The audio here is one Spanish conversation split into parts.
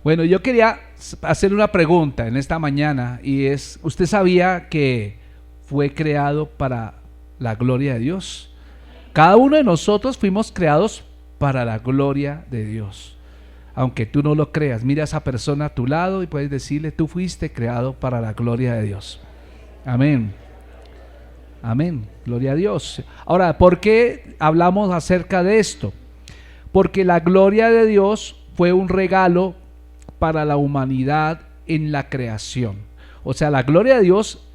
Bueno, yo quería hacer una pregunta en esta mañana y es, ¿usted sabía que fue creado para la gloria de Dios? Cada uno de nosotros fuimos creados para la gloria de Dios. Aunque tú no lo creas, mira a esa persona a tu lado y puedes decirle, tú fuiste creado para la gloria de Dios. Amén. Amén. Gloria a Dios. Ahora, ¿por qué hablamos acerca de esto? Porque la gloria de Dios fue un regalo para la humanidad en la creación. O sea, la gloria de Dios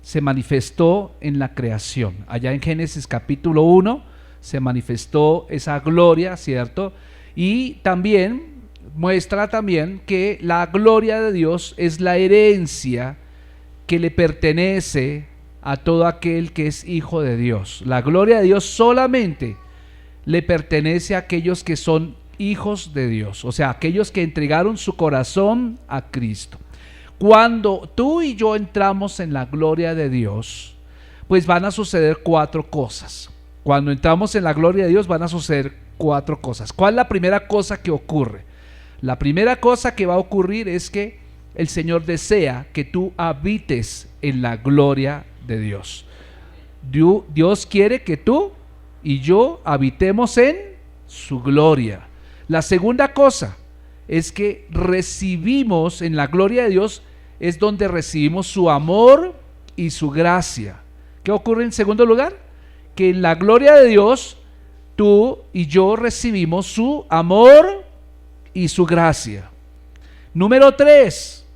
se manifestó en la creación. Allá en Génesis capítulo 1 se manifestó esa gloria, ¿cierto? Y también muestra también que la gloria de Dios es la herencia que le pertenece a todo aquel que es hijo de Dios. La gloria de Dios solamente le pertenece a aquellos que son hijos de Dios, o sea, aquellos que entregaron su corazón a Cristo. Cuando tú y yo entramos en la gloria de Dios, pues van a suceder 4 cosas. Cuando entramos en la gloria de Dios van a suceder 4 cosas. ¿Cuál es la primera cosa que ocurre? La primera cosa que va a ocurrir es que el Señor desea que tú habites en la gloria de Dios. Dios quiere que tú y yo habitemos en su gloria. La segunda cosa es que recibimos en la gloria de Dios, es donde recibimos su amor y su gracia. ¿Qué ocurre en segundo lugar? Que en la gloria de Dios tú y yo recibimos su amor y su gracia. Número 3,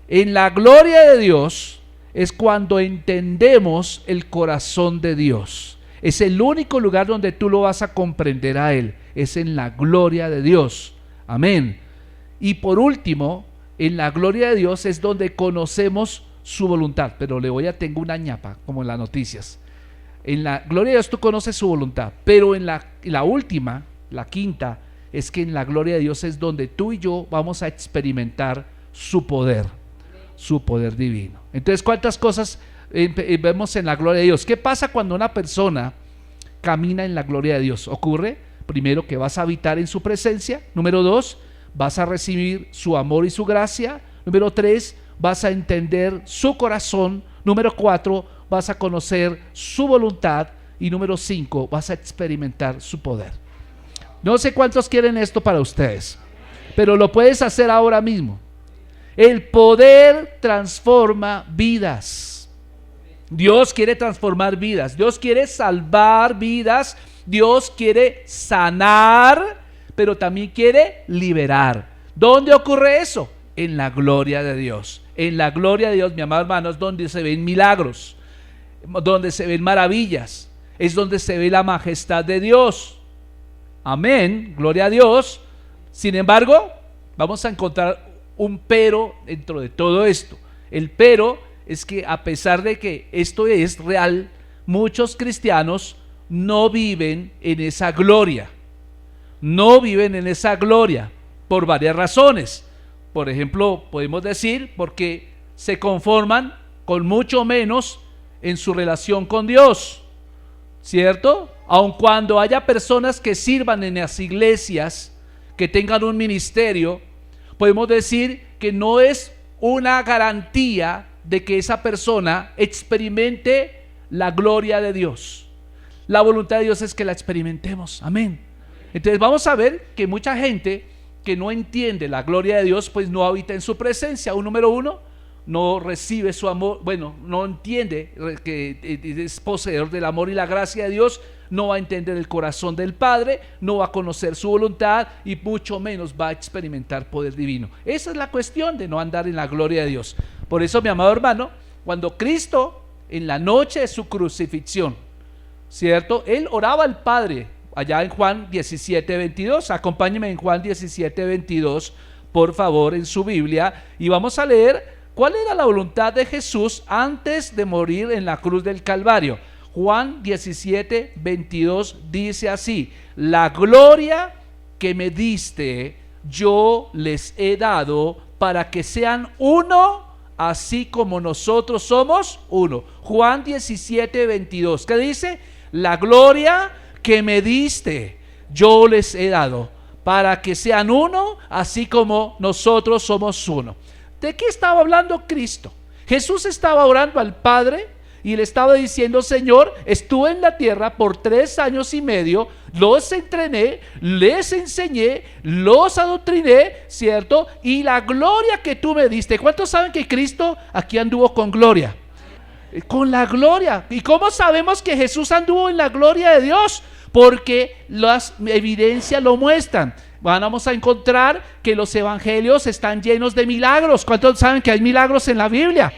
en la gloria de Dios es cuando entendemos el corazón de Dios. Es el único lugar donde tú lo vas a comprender a Él, es en la gloria de Dios. Amén. Y por último, en la gloria de Dios es donde conocemos su voluntad. Pero tengo una ñapa, como en las noticias. En la gloria de Dios tú conoces su voluntad, pero en la última, la quinta, es que en la gloria de Dios es donde tú y yo vamos a experimentar su poder divino. Entonces, ¿cuántas cosas vemos en la gloria de Dios? ¿Qué pasa cuando una persona camina en la gloria de Dios? Ocurre, primero, que vas a habitar en su presencia. Número 2, vas a recibir su amor y su gracia. Número 3, vas a entender su corazón. Número 4, vas a conocer su voluntad. Y número 5, vas a experimentar su poder. No sé cuántos quieren esto para ustedes, pero lo puedes hacer ahora mismo. El poder transforma vidas. Dios quiere transformar vidas. Dios quiere salvar vidas. Dios quiere sanar, pero también quiere liberar. ¿Dónde ocurre eso? En la gloria de Dios. En la gloria de Dios, mi amado hermano, es donde se ven milagros, donde se ven maravillas, es donde se ve la majestad de Dios. Amén, gloria a Dios. Sin embargo, vamos a encontrar un pero dentro de todo esto. El pero es que a pesar de que esto es real, muchos cristianos no viven en esa gloria. No viven en esa gloria por varias razones. Por ejemplo, podemos decir porque se conforman con mucho menos en su relación con Dios, ¿cierto? Aun cuando haya personas que sirvan en las iglesias, que tengan un ministerio, podemos decir que no es una garantía de que esa persona experimente la gloria de Dios. La voluntad de Dios es que la experimentemos. Amén. Entonces vamos a ver que mucha gente que no entiende la gloria de Dios, pues no habita en su presencia. Número 1, no recibe su amor, no entiende que es poseedor del amor y la gracia de Dios, no va a entender el corazón del Padre, no va a conocer su voluntad y mucho menos va a experimentar poder divino. Esa es la cuestión de no andar en la gloria de Dios. Por eso, mi amado hermano, cuando Cristo en la noche de su crucifixión, ¿cierto? Él oraba al Padre, allá en Juan 17:22, acompáñenme en Juan 17:22, por favor, en su Biblia, y vamos a leer cuál era la voluntad de Jesús antes de morir en la cruz del Calvario. Juan 17:22 dice así: la gloria que me diste yo les he dado para que sean uno, así como nosotros somos uno. Juan 17:22, ¿qué dice? La gloria que me diste yo les he dado para que sean uno, así como nosotros somos uno. ¿De qué estaba hablando Cristo? Jesús estaba orando al Padre y le estaba diciendo: Señor, estuve en la tierra por 3 años y medio, los entrené, les enseñé, los adoctriné, ¿cierto? Y la gloria que tú me diste. ¿Cuántos saben que Cristo aquí anduvo con gloria? Con la gloria. ¿Y cómo sabemos que Jesús anduvo en la gloria de Dios? Porque las evidencias lo muestran. Vamos a encontrar que los evangelios están llenos de milagros. ¿Cuántos saben que hay milagros en la Biblia?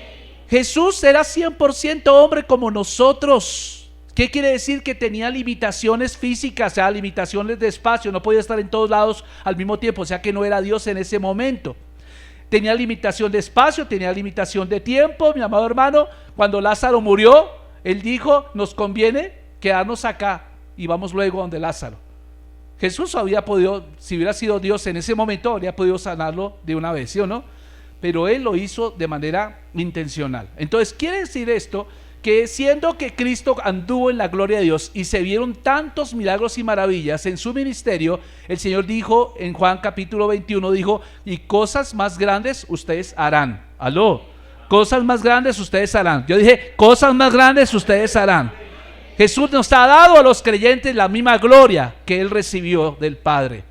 Jesús era 100% hombre como nosotros. ¿Qué quiere decir? Que tenía limitaciones físicas, o sea, limitaciones de espacio, no podía estar en todos lados al mismo tiempo, o sea que no era Dios en ese momento. Tenía limitación de espacio, tenía limitación de tiempo. Mi amado hermano, cuando Lázaro murió, él dijo: nos conviene quedarnos acá y vamos luego donde Lázaro. Jesús había podido, si hubiera sido Dios en ese momento, habría podido sanarlo de una vez, ¿sí o no? Pero él lo hizo de manera intencional. Entonces quiere decir esto, que siendo que Cristo anduvo en la gloria de Dios y se vieron tantos milagros y maravillas en su ministerio, el Señor dijo en Juan capítulo 21, dijo: y cosas más grandes ustedes harán. Aló, cosas más grandes ustedes harán. Yo dije: cosas más grandes ustedes harán. Jesús nos ha dado a los creyentes la misma gloria que Él recibió del Padre.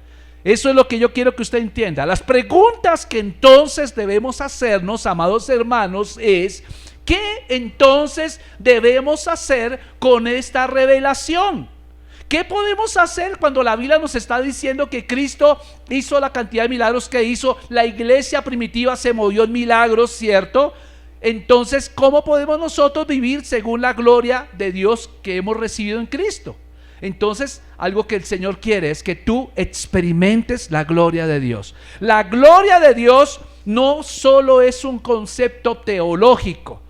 Eso es lo que yo quiero que usted entienda. Las preguntas que entonces debemos hacernos, amados hermanos, es: ¿qué entonces debemos hacer con esta revelación? ¿Qué podemos hacer cuando la Biblia nos está diciendo que Cristo hizo la cantidad de milagros que hizo? La iglesia primitiva se movió en milagros, ¿cierto? Entonces, ¿cómo podemos nosotros vivir según la gloria de Dios que hemos recibido en Cristo? Entonces, algo que el Señor quiere es que tú experimentes la gloria de Dios. La gloria de Dios no solo es un concepto teológico,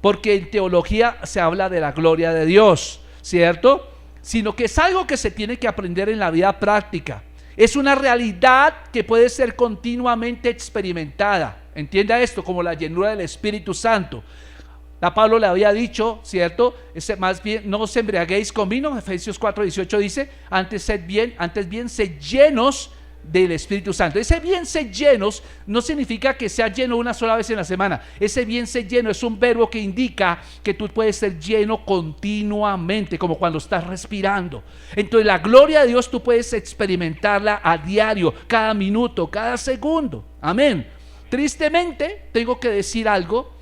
porque en teología se habla de la gloria de Dios, ¿cierto? Sino que es algo que se tiene que aprender en la vida práctica. Es una realidad que puede ser continuamente experimentada. Entienda esto, como la llenura del Espíritu Santo. A Pablo le había dicho, ¿cierto? Más bien, no os embriaguéis con vino. Efesios 4:18 dice: antes bien, sed llenos del Espíritu Santo. Ese bien sed llenos no significa que sea lleno una sola vez en la semana. Ese bien sed lleno es un verbo que indica que tú puedes ser lleno continuamente, como cuando estás respirando. Entonces la gloria de Dios tú puedes experimentarla a diario, cada minuto, cada segundo. Amén. Tristemente tengo que decir algo: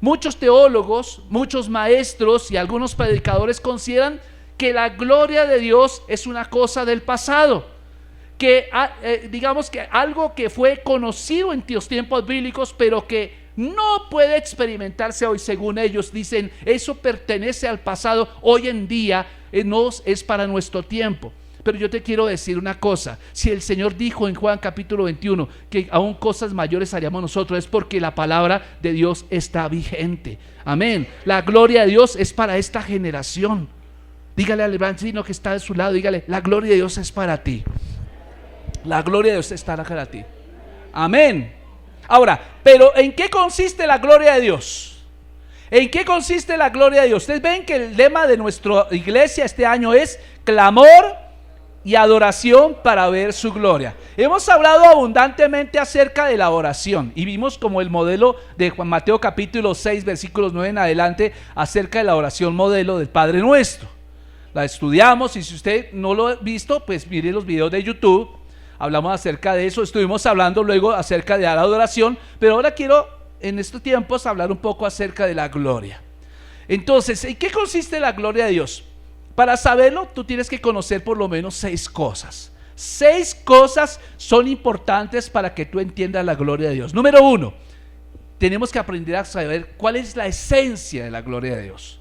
muchos teólogos, muchos maestros y algunos predicadores consideran que la gloria de Dios es una cosa del pasado, que digamos que algo que fue conocido en los tiempos bíblicos, pero que no puede experimentarse hoy. Según ellos dicen, eso pertenece al pasado, hoy en día no es para nuestro tiempo. Pero yo te quiero decir una cosa: si el Señor dijo en Juan capítulo 21 que aún cosas mayores haríamos nosotros, es porque la palabra de Dios está vigente. Amén. La gloria de Dios es para esta generación. Dígale al vecino que está de su lado, dígale: la gloria de Dios es para ti. La gloria de Dios estará para ti. Amén. Ahora, pero ¿en qué consiste la gloria de Dios? ¿En qué consiste la gloria de Dios? Ustedes ven que el lema de nuestra iglesia este año es clamor y adoración para ver su gloria. Hemos hablado abundantemente acerca de la oración y vimos como el modelo de Juan Mateo capítulo 6 versículos 9 en adelante acerca de la oración modelo del Padre Nuestro. La estudiamos, y si usted no lo ha visto, pues mire los videos de YouTube. Hablamos acerca de eso, estuvimos hablando luego acerca de la adoración, pero ahora quiero en estos tiempos hablar un poco acerca de la gloria. Entonces, ¿en qué consiste la gloria de Dios? Para saberlo, tú tienes que conocer por lo menos 6 cosas. 6 cosas son importantes para que tú entiendas la gloria de Dios. Número 1, tenemos que aprender a saber cuál es la esencia de la gloria de Dios.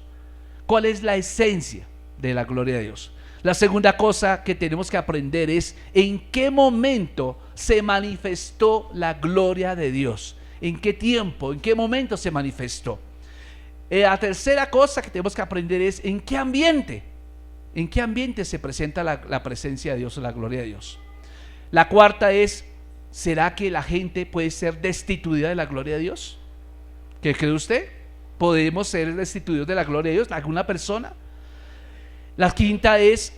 ¿Cuál es la esencia de la gloria de Dios? La segunda cosa que tenemos que aprender es en qué momento se manifestó la gloria de Dios. ¿En qué tiempo? ¿En qué momento se manifestó? La tercera cosa que tenemos que aprender es en qué ambiente. ¿En qué ambiente se presenta la presencia de Dios o la gloria de Dios? La cuarta es: ¿será que la gente puede ser destituida de la gloria de Dios? ¿Qué cree usted? ¿Podemos ser destituidos de la gloria de Dios? ¿Alguna persona? La quinta es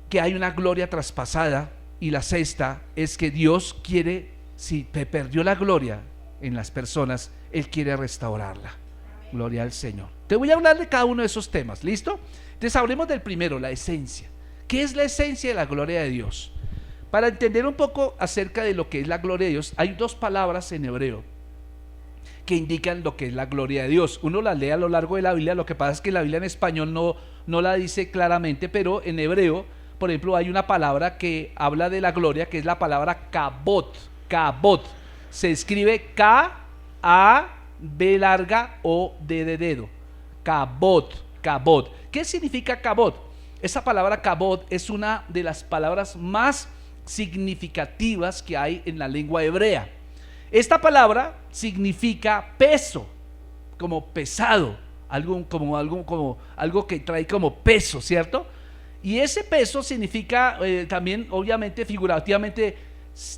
que hay una gloria traspasada Y la sexta es que Dios quiere, si te perdió la gloria en las personas, Él quiere restaurarla. Gloria al Señor. Te voy a hablar de cada uno de esos temas, ¿listo? Entonces hablemos del primero, la esencia. ¿Qué es la esencia de la gloria de Dios? Para entender un poco acerca de lo que es la gloria de Dios, hay dos palabras en hebreo que indican lo que es la gloria de Dios. Uno las lee a lo largo de la Biblia, lo que pasa es que la Biblia en español no la dice claramente, pero en hebreo, por ejemplo, hay una palabra que habla de la gloria, que es la palabra kabod. Kabod se escribe K-A-B larga O D de dedo. Kabod, kabod. ¿Qué significa kabod? Esa palabra kabod es una de las palabras más significativas que hay en la lengua hebrea. Esta palabra significa peso, como pesado, algo que trae como peso, ¿cierto? Y ese peso significa también, obviamente, figurativamente,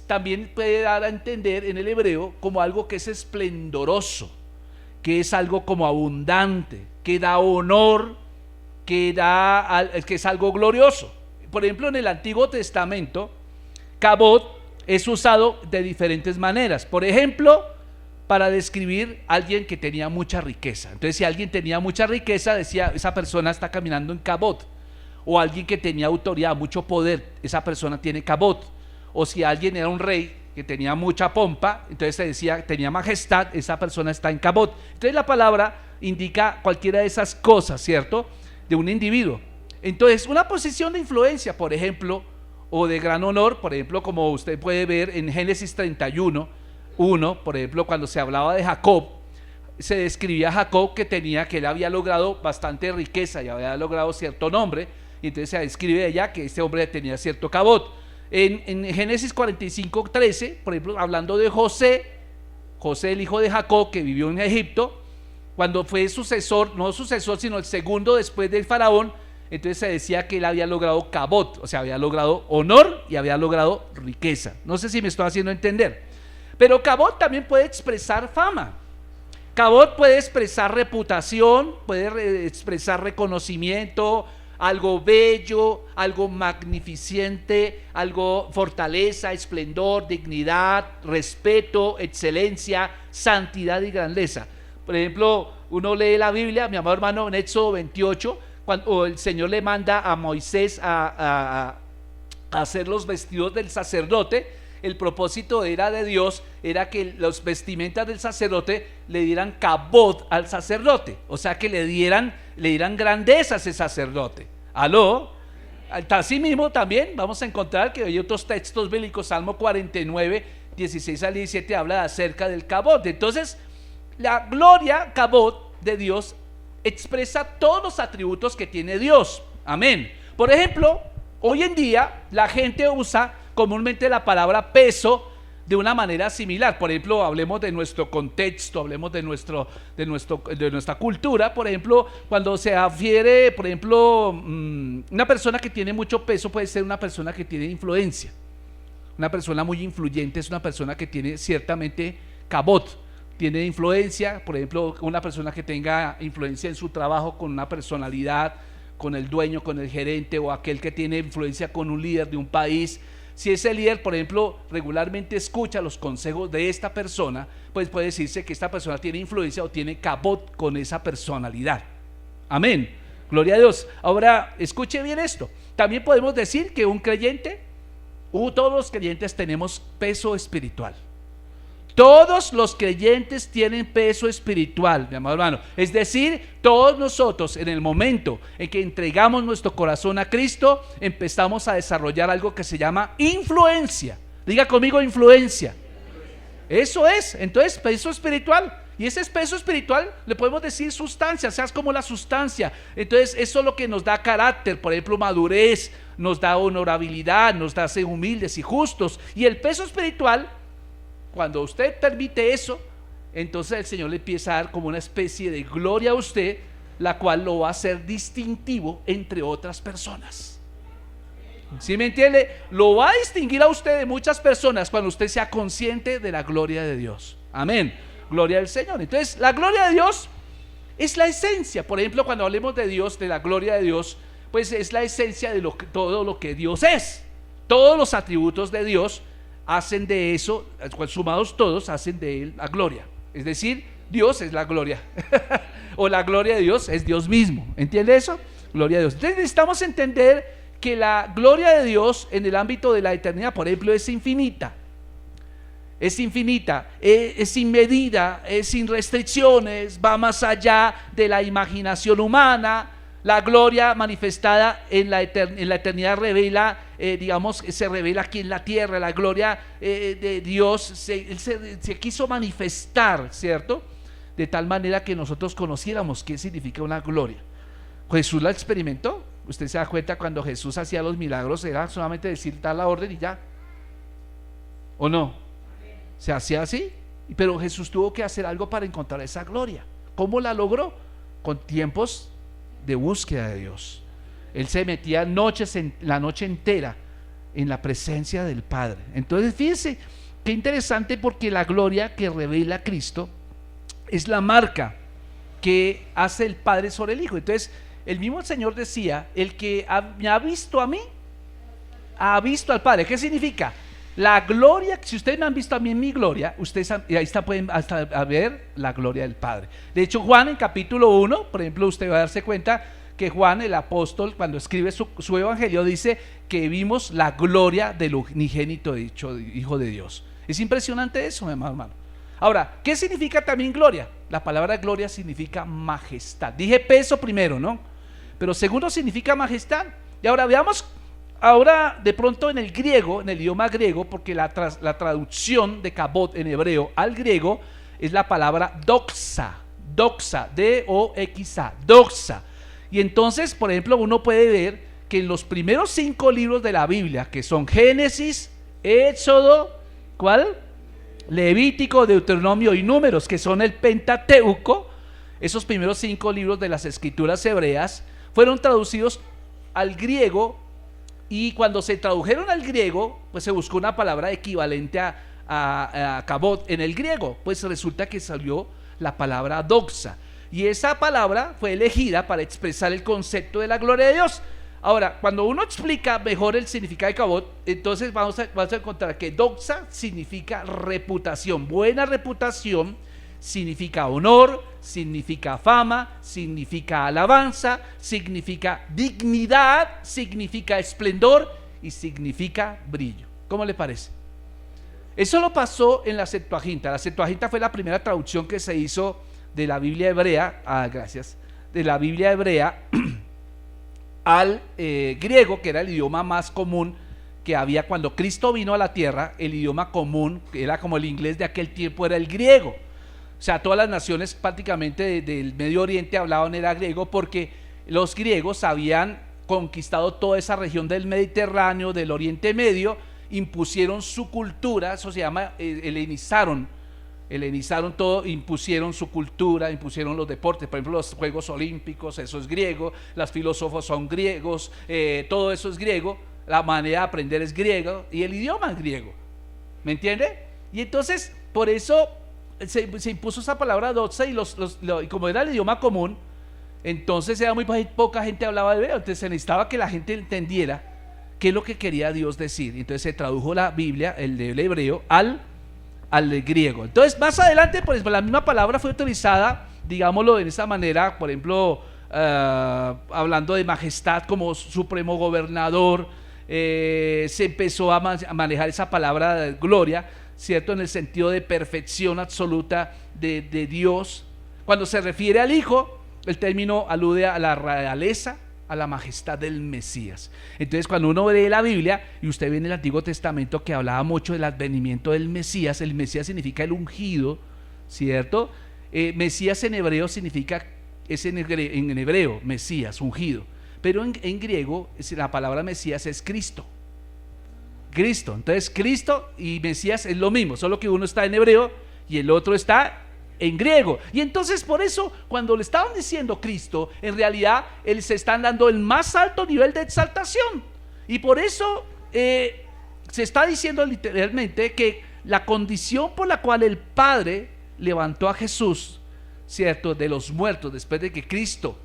también puede dar a entender en el hebreo como algo que es esplendoroso, que es algo como abundante, que da honor, que es algo glorioso. Por ejemplo, en el Antiguo Testamento, kabod es usado de diferentes maneras. Por ejemplo, para describir a alguien que tenía mucha riqueza. Entonces, si alguien tenía mucha riqueza, decía, esa persona está caminando en kabod. O alguien que tenía autoridad, mucho poder, esa persona tiene kabod. O si alguien era un rey que tenía mucha pompa, entonces se decía, tenía majestad, esa persona está en kabod. Entonces la palabra indica cualquiera de esas cosas, ¿cierto?, de un individuo. Entonces, una posición de influencia, por ejemplo, o de gran honor, por ejemplo, como usted puede ver en Génesis 31, por ejemplo, cuando se hablaba de Jacob, se describía a Jacob que él había logrado bastante riqueza y había logrado cierto nombre, y entonces se describe allá que este hombre tenía cierto kabod. En Génesis 45, 13, por ejemplo, hablando de José, el hijo de Jacob, que vivió en Egipto, cuando fue sucesor, no sucesor, sino el segundo después del faraón, entonces se decía que él había logrado kabod, o sea, había logrado honor y había logrado riqueza. No sé si me estoy haciendo entender. Pero kabod también puede expresar fama. Kabod puede expresar reputación, puede expresar reconocimiento, algo bello, algo magnificente, algo fortaleza, esplendor, dignidad, respeto, excelencia, santidad y grandeza. Por ejemplo, uno lee la Biblia, mi amado hermano, en Éxodo 28, cuando el Señor le manda a Moisés a hacer los vestidos del sacerdote. El propósito de Dios era que los vestimentas del sacerdote le dieran kabod al sacerdote, o sea, que le dieran grandeza a ese sacerdote. ¿Aló? Así mismo también vamos a encontrar que hay otros textos bíblicos, Salmo 49, 16 al 17, habla acerca del kabod. Entonces, la gloria kabod de Dios expresa todos los atributos que tiene Dios. Amén. Por ejemplo, hoy en día la gente usa comúnmente la palabra peso de una manera similar. Por ejemplo, hablemos de nuestro contexto, hablemos de nuestra cultura. Por ejemplo, cuando se refiere, por ejemplo, una persona que tiene mucho peso puede ser una persona que tiene influencia. Una persona muy influyente es una persona que tiene ciertamente kabod, tiene influencia. Por ejemplo, una persona que tenga influencia en su trabajo con una personalidad, con el dueño, con el gerente, o aquel que tiene influencia con un líder de un país. Si ese líder, por ejemplo, regularmente escucha los consejos de esta persona, pues puede decirse que esta persona tiene influencia o tiene kabod con esa personalidad. Amén. Gloria a Dios. Ahora, escuche bien esto. También podemos decir que un creyente, todos los creyentes tenemos peso espiritual. Todos los creyentes tienen peso espiritual, mi amado hermano. Es decir, todos nosotros en el momento en que entregamos nuestro corazón a Cristo, empezamos a desarrollar algo que se llama influencia. Diga conmigo, influencia. Eso es, entonces, peso espiritual. Y ese peso espiritual le podemos decir sustancia, o sea, es como la sustancia. Entonces, eso es lo que nos da carácter, por ejemplo, madurez, nos da honorabilidad, nos hace humildes y justos. Y el peso espiritual, cuando usted permite eso, entonces el Señor le empieza a dar como una especie de gloria a usted, la cual lo va a hacer distintivo entre otras personas. ¿Sí me entiende? Lo va a distinguir a usted de muchas personas cuando usted sea consciente de la gloria de Dios. Amén. Gloria al Señor. Entonces, la gloria de Dios es la esencia. Por ejemplo, cuando hablemos de Dios, de la gloria de Dios, pues es la esencia de todo lo que Dios es. Todos los atributos de Dios hacen de eso, sumados todos, hacen de Él la gloria. Es decir, Dios es la gloria. O la gloria de Dios es Dios mismo. ¿Entiende eso? Gloria a Dios. Entonces necesitamos entender que la gloria de Dios en el ámbito de la eternidad, por ejemplo, es infinita. Es infinita, es sin medida, es sin restricciones, va más allá de la imaginación humana. La gloria manifestada en la eternidad revela, se revela aquí en la tierra. La gloria de Dios se quiso manifestar, ¿cierto? De tal manera que nosotros conociéramos qué significa una gloria. Jesús la experimentó. Usted se da cuenta cuando Jesús hacía los milagros, era solamente decir tal la orden y ya. ¿O no? Se hacía así, pero Jesús tuvo que hacer algo para encontrar esa gloria. ¿Cómo la logró? Con tiempos de búsqueda de Dios. Él se metía la noche entera en la presencia del Padre. Entonces fíjense qué interesante, porque la gloria que revela Cristo es la marca que hace el Padre sobre el Hijo. Entonces el mismo Señor decía: el que me ha visto a mí ha visto al Padre. ¿Qué significa? La gloria, si ustedes me han visto a mí en mi gloria, ustedes ahí pueden hasta ver la gloria del Padre. De hecho, Juan en capítulo 1, por ejemplo, usted va a darse cuenta que Juan, el apóstol, cuando escribe su evangelio, dice que vimos la gloria del unigénito dicho Hijo de Dios. Es impresionante eso, mi hermano. Ahora, ¿qué significa también gloria? La palabra gloria significa majestad. Dije peso primero, ¿no? Pero segundo significa majestad. Y ahora veamos. Ahora, de pronto en el griego, en el idioma griego, porque la traducción de kabod en hebreo al griego es la palabra doxa, D-O-X-A, doxa. Y entonces, por ejemplo, uno puede ver que en los primeros 5 libros de la Biblia, que son Génesis, Éxodo, ¿cuál? Levítico, Deuteronomio y Números, que son el Pentateuco, esos primeros 5 libros de las escrituras hebreas fueron traducidos al griego. Y cuando se tradujeron al griego, pues se buscó una palabra equivalente a kabod en el griego. Pues resulta que salió la palabra doxa. Y esa palabra fue elegida para expresar el concepto de la gloria de Dios. Ahora, cuando uno explica mejor el significado de kabod, entonces vamos a encontrar que doxa significa reputación. Buena reputación significa honor, significa fama, significa alabanza, significa dignidad, significa esplendor y significa brillo. ¿Cómo le parece? Eso lo pasó en la Septuaginta. La Septuaginta fue la primera traducción que se hizo de la Biblia hebrea, de la Biblia hebrea al griego, que era el idioma más común que había cuando Cristo vino a la tierra. El idioma común, que era como el inglés de aquel tiempo, era el griego. O sea, todas las naciones prácticamente del Medio Oriente hablaban era griego, porque los griegos habían conquistado toda esa región del Mediterráneo, del Oriente Medio, impusieron su cultura, eso se llama, helenizaron todo, impusieron su cultura, impusieron los deportes, por ejemplo los Juegos Olímpicos, eso es griego, los filósofos son griegos, todo eso es griego, la manera de aprender es griego y el idioma es griego, ¿me entiende? Y entonces, por eso se impuso esa palabra doxa, y como era el idioma común, entonces era muy poca gente hablaba hebreo, entonces se necesitaba que la gente entendiera qué es lo que quería Dios decir. Entonces se tradujo la Biblia, el del hebreo, al griego. Entonces más adelante, por ejemplo, la misma palabra fue utilizada, digámoslo de esa manera, por ejemplo, hablando de majestad como supremo gobernador, se empezó a manejar esa palabra de gloria, ¿cierto? En el sentido de perfección absoluta de Dios. Cuando se refiere al Hijo, el término alude a la realeza, a la majestad del Mesías. Entonces, cuando uno lee la Biblia y usted ve en el Antiguo Testamento que hablaba mucho del advenimiento del Mesías, el Mesías significa el ungido, ¿cierto? Mesías en hebreo significa, en hebreo, Mesías, ungido, pero en griego la palabra Mesías es Cristo. Entonces Cristo y Mesías es lo mismo, solo que uno está en hebreo y el otro está en griego. Y entonces por eso cuando le estaban diciendo Cristo, en realidad se están dando el más alto nivel de exaltación. Y por eso se está diciendo literalmente que la condición por la cual el Padre levantó a Jesús, ¿cierto?, de los muertos, después de que Cristo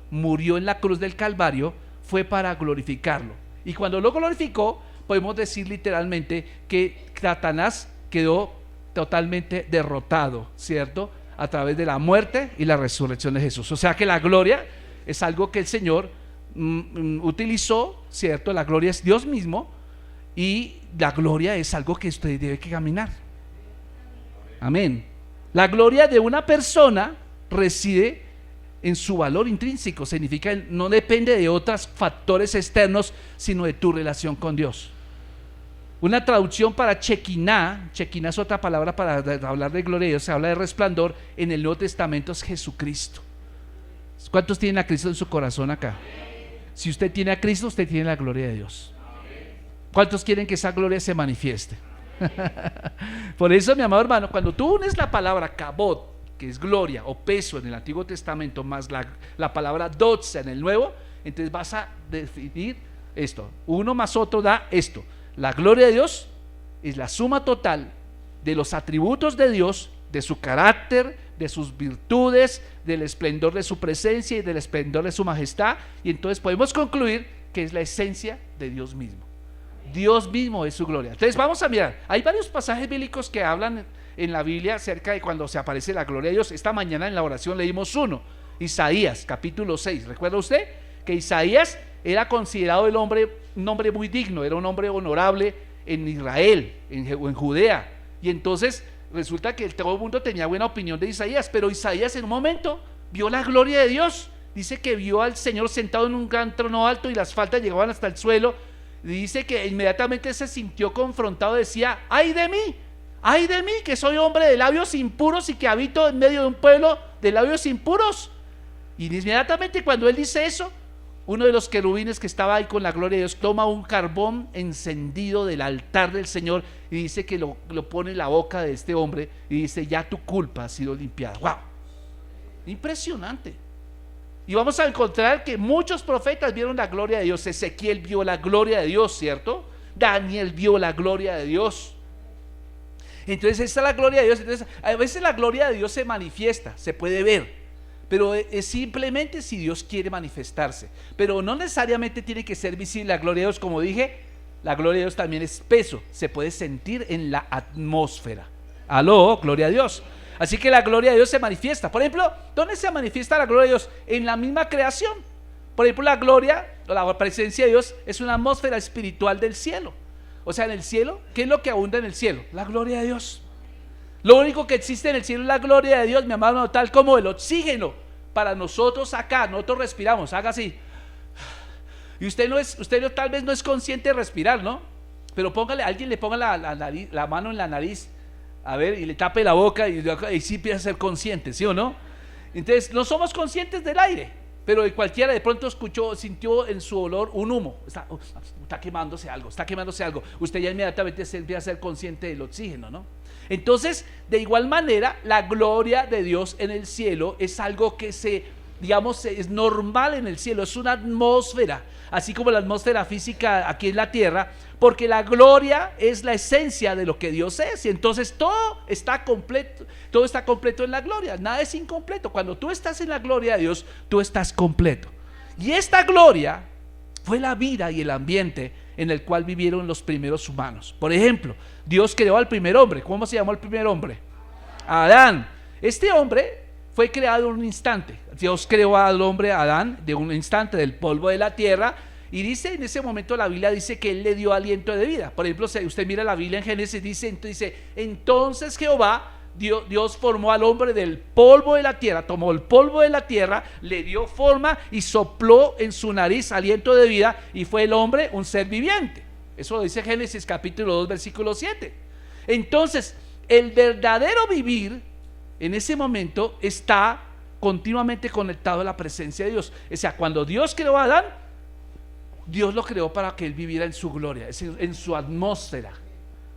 murió en la cruz del Calvario, fue para glorificarlo. Y cuando lo glorificó, podemos decir literalmente que Satanás quedó totalmente derrotado, ¿cierto? A través de la muerte y la resurrección de Jesús. O sea que la gloria es algo que el Señor utilizó, ¿cierto? La gloria es Dios mismo, y la gloria es algo que usted debe que caminar. Amén. La gloria de una persona reside en su valor intrínseco, significa no depende de otros factores externos, sino de tu relación con Dios. Una traducción para Shekinah es otra palabra para hablar de gloria de Dios, se habla de resplandor, en el Nuevo Testamento es Jesucristo. ¿Cuántos tienen a Cristo en su corazón acá? Si usted tiene a Cristo, usted tiene la gloria de Dios. ¿Cuántos quieren que esa gloria se manifieste? Por eso, mi amado hermano, cuando tú unes la palabra kabod, que es gloria o peso en el Antiguo Testamento, más la palabra doxa en el Nuevo, entonces vas a definir esto. Uno más otro da esto. La gloria de Dios es la suma total de los atributos de Dios, de su carácter, de sus virtudes, del esplendor de su presencia y del esplendor de su majestad, y entonces podemos concluir que es la esencia de Dios mismo. Dios mismo es su gloria. Entonces vamos a mirar, hay varios pasajes bíblicos que hablan en la Biblia acerca de cuando se aparece la gloria de Dios. Esta mañana en la oración leímos uno, Isaías capítulo 6. ¿Recuerda usted que Isaías era considerado un hombre muy digno, era un hombre honorable en Israel, en Judea, y entonces resulta que todo el mundo tenía buena opinión de Isaías, pero Isaías en un momento vio la gloria de Dios. Dice que vio al Señor sentado en un gran trono alto y las faldas llegaban hasta el suelo. Dice que inmediatamente se sintió confrontado, decía: ay de mí, que soy hombre de labios impuros y que habito en medio de un pueblo de labios impuros. Y inmediatamente cuando él dice eso, uno de los querubines que estaba ahí con la gloria de Dios toma un carbón encendido del altar del Señor y dice que lo pone en la boca de este hombre y dice: ya tu culpa ha sido limpiada. ¡Wow! Impresionante. Y vamos a encontrar que muchos profetas vieron la gloria de Dios. Ezequiel vio la gloria de Dios, ¿cierto? Daniel vio la gloria de Dios. Entonces esta es la gloria de Dios. Entonces, a veces la gloria de Dios se manifiesta, se puede ver, pero es simplemente si Dios quiere manifestarse. Pero no necesariamente tiene que ser visible la gloria de Dios. Como dije, la gloria de Dios también es peso, se puede sentir en la atmósfera. Aló, gloria a Dios. Así que la gloria de Dios se manifiesta. Por ejemplo, ¿dónde se manifiesta la gloria de Dios? En la misma creación. Por ejemplo, la gloria, la presencia de Dios es una atmósfera espiritual del cielo. O sea, en el cielo, ¿qué es lo que abunda en el cielo? La gloria de Dios. Lo único que existe en el cielo es la gloria de Dios, mi amado, tal como el oxígeno para nosotros acá. Nosotros respiramos, haga así. Y usted tal vez no es consciente de respirar, ¿no? Pero alguien le ponga la mano en la nariz, a ver, y le tape la boca y sí empieza a ser consciente, ¿sí o no? Entonces no somos conscientes del aire, pero cualquiera de pronto sintió en su olor un humo, está quemándose algo, usted ya inmediatamente se empieza a ser consciente del oxígeno, ¿no? Entonces, de igual manera, la gloria de Dios en el cielo es algo que es normal en el cielo, es una atmósfera, así como la atmósfera física aquí en la tierra, porque la gloria es la esencia de lo que Dios es, y entonces todo está completo en la gloria, nada es incompleto. Cuando tú estás en la gloria de Dios, tú estás completo, y esta gloria fue la vida y el ambiente en el cual vivieron los primeros humanos. Por ejemplo, Dios creó al primer hombre. ¿Cómo se llamó el primer hombre? Adán. Este hombre fue creado en un instante. Dios creó al hombre, Adán, de un instante, del polvo de la tierra, y dice, en ese momento la Biblia dice que él le dio aliento de vida. Por ejemplo, si usted mira la Biblia en Génesis, dice entonces Jehová Dios formó al hombre del polvo de la tierra, tomó el polvo de la tierra, le dio forma y sopló en su nariz aliento de vida, y fue el hombre un ser viviente. Eso lo dice Génesis capítulo 2 versículo 7. Entonces el verdadero vivir en ese momento está continuamente conectado a la presencia de Dios. O sea, cuando Dios creó a Adán, Dios lo creó para que él viviera en su gloria, en su atmósfera.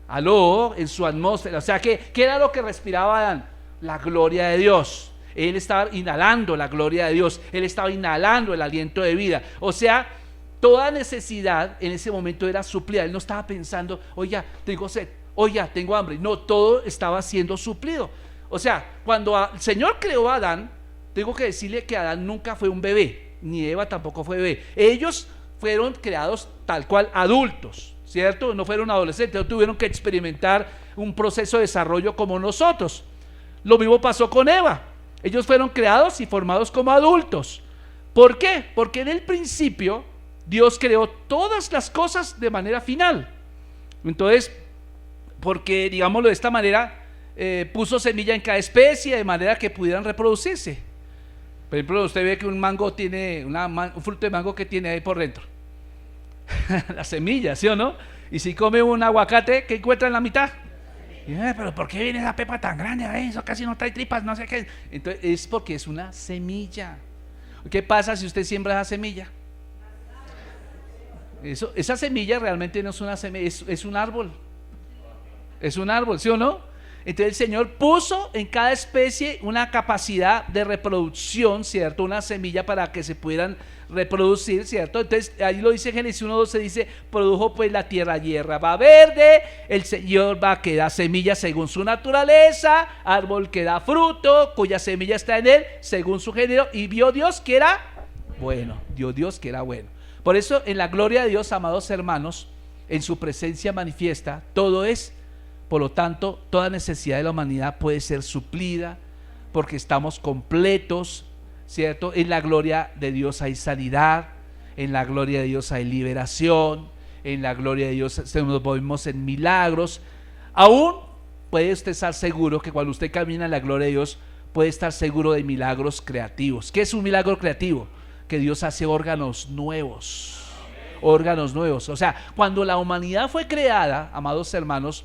Aló, en su atmósfera. O sea, ¿qué era lo que respiraba Adán? La gloria de Dios. Él estaba inhalando la gloria de Dios, él estaba inhalando el aliento de vida. O sea, toda necesidad en ese momento era suplida. Él no estaba pensando, oye, tengo sed, oye, tengo hambre. No, todo estaba siendo suplido. O sea, cuando el Señor creó a Adán, tengo que decirle que Adán nunca fue un bebé, ni Eva tampoco fue bebé. Ellos fueron creados tal cual adultos, ¿cierto? No fueron adolescentes, no tuvieron que experimentar un proceso de desarrollo como nosotros. Lo mismo pasó con Eva. Ellos fueron creados y formados como adultos. ¿Por qué? Porque en el principio Dios creó todas las cosas de manera final. Entonces, porque digámoslo de esta manera, puso semilla en cada especie de manera que pudieran reproducirse. Por ejemplo, usted ve que un mango tiene un fruto de mango, que tiene ahí por dentro la semilla, ¿sí o no? Y si come un aguacate, ¿qué encuentra en la mitad? Pero ¿por qué viene esa pepa tan grande? Eso casi no trae tripas, no sé qué. Entonces es porque es una semilla. ¿Qué pasa si usted siembra esa semilla? Esa semilla realmente no es una semilla, es un árbol. Es un árbol, ¿sí o no? Entonces el Señor puso en cada especie una capacidad de reproducción, ¿cierto? Una semilla para que se pudieran reproducir, ¿cierto? Entonces ahí lo dice Génesis 1:12, dice: produjo pues la tierra hierba verde, el Señor va que da semilla según su naturaleza, árbol que da fruto, cuya semilla está en él, según su género, y vio Dios que era bueno, Dios que era bueno. Por eso en la gloria de Dios, amados hermanos, en su presencia manifiesta, todo es. Por lo tanto, toda necesidad de la humanidad puede ser suplida porque estamos completos, ¿cierto? En la gloria de Dios hay sanidad, en la gloria de Dios hay liberación, en la gloria de Dios nos movemos en milagros. Aún puede usted estar seguro que cuando usted camina en la gloria de Dios, puede estar seguro de milagros creativos. ¿Qué es un milagro creativo? Que Dios hace órganos nuevos. Órganos nuevos. O sea, cuando la humanidad fue creada, amados hermanos,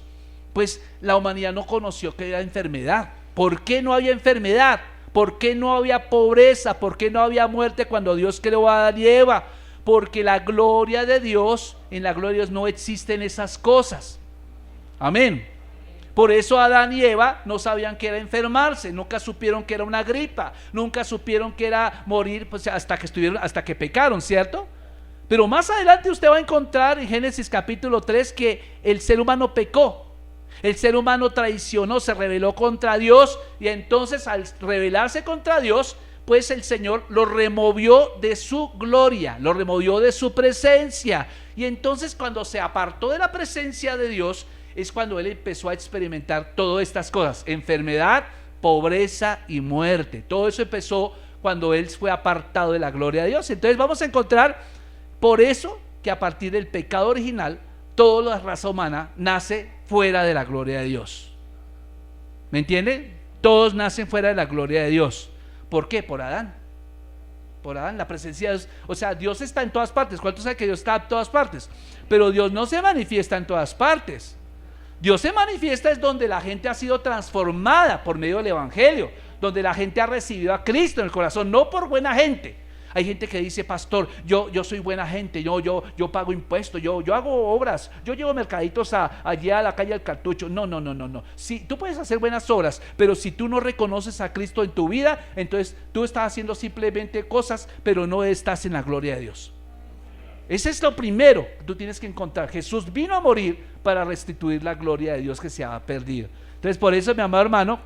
pues la humanidad no conoció que era enfermedad. ¿Por qué no había enfermedad? ¿Por qué no había pobreza? ¿Por qué no había muerte cuando Dios creó a Adán y Eva? Porque la gloria de Dios, en la gloria de Dios no existen esas cosas. Amén. Por eso Adán y Eva no sabían que era enfermarse, nunca supieron que era una gripa, nunca supieron que era morir, pues hasta que pecaron, ¿cierto? Pero más adelante usted va a encontrar en Génesis capítulo 3 que el ser humano pecó. El ser humano traicionó, se rebeló contra Dios, y entonces al rebelarse contra Dios, pues el Señor lo removió de su gloria, lo removió de su presencia. Y entonces cuando se apartó de la presencia de Dios, es cuando él empezó a experimentar todas estas cosas: enfermedad, pobreza y muerte. Todo eso empezó cuando él fue apartado de la gloria de Dios. Entonces vamos a encontrar por eso que a partir del pecado original, toda la raza humana nace fuera de la gloria de Dios. ¿Me entienden? Todos nacen fuera de la gloria de Dios. ¿Por qué? Por Adán. Por Adán, la presencia de Dios. O sea, Dios está en todas partes. ¿Cuántos saben que Dios está en todas partes? Pero Dios no se manifiesta en todas partes. Dios se manifiesta es donde la gente ha sido transformada por medio del evangelio, donde la gente ha recibido a Cristo en el corazón, no por buena gente. Hay gente que dice: pastor, yo soy buena gente, yo pago impuestos, yo hago obras, yo llevo mercaditos allí a la calle del Cartucho. No. Si tú puedes hacer buenas obras, pero si tú no reconoces a Cristo en tu vida, entonces tú estás haciendo simplemente cosas, pero no estás en la gloria de Dios. Ese es lo primero que tú tienes que encontrar. Jesús vino a morir para restituir la gloria de Dios que se ha perdido. Entonces, por eso, mi amado hermano,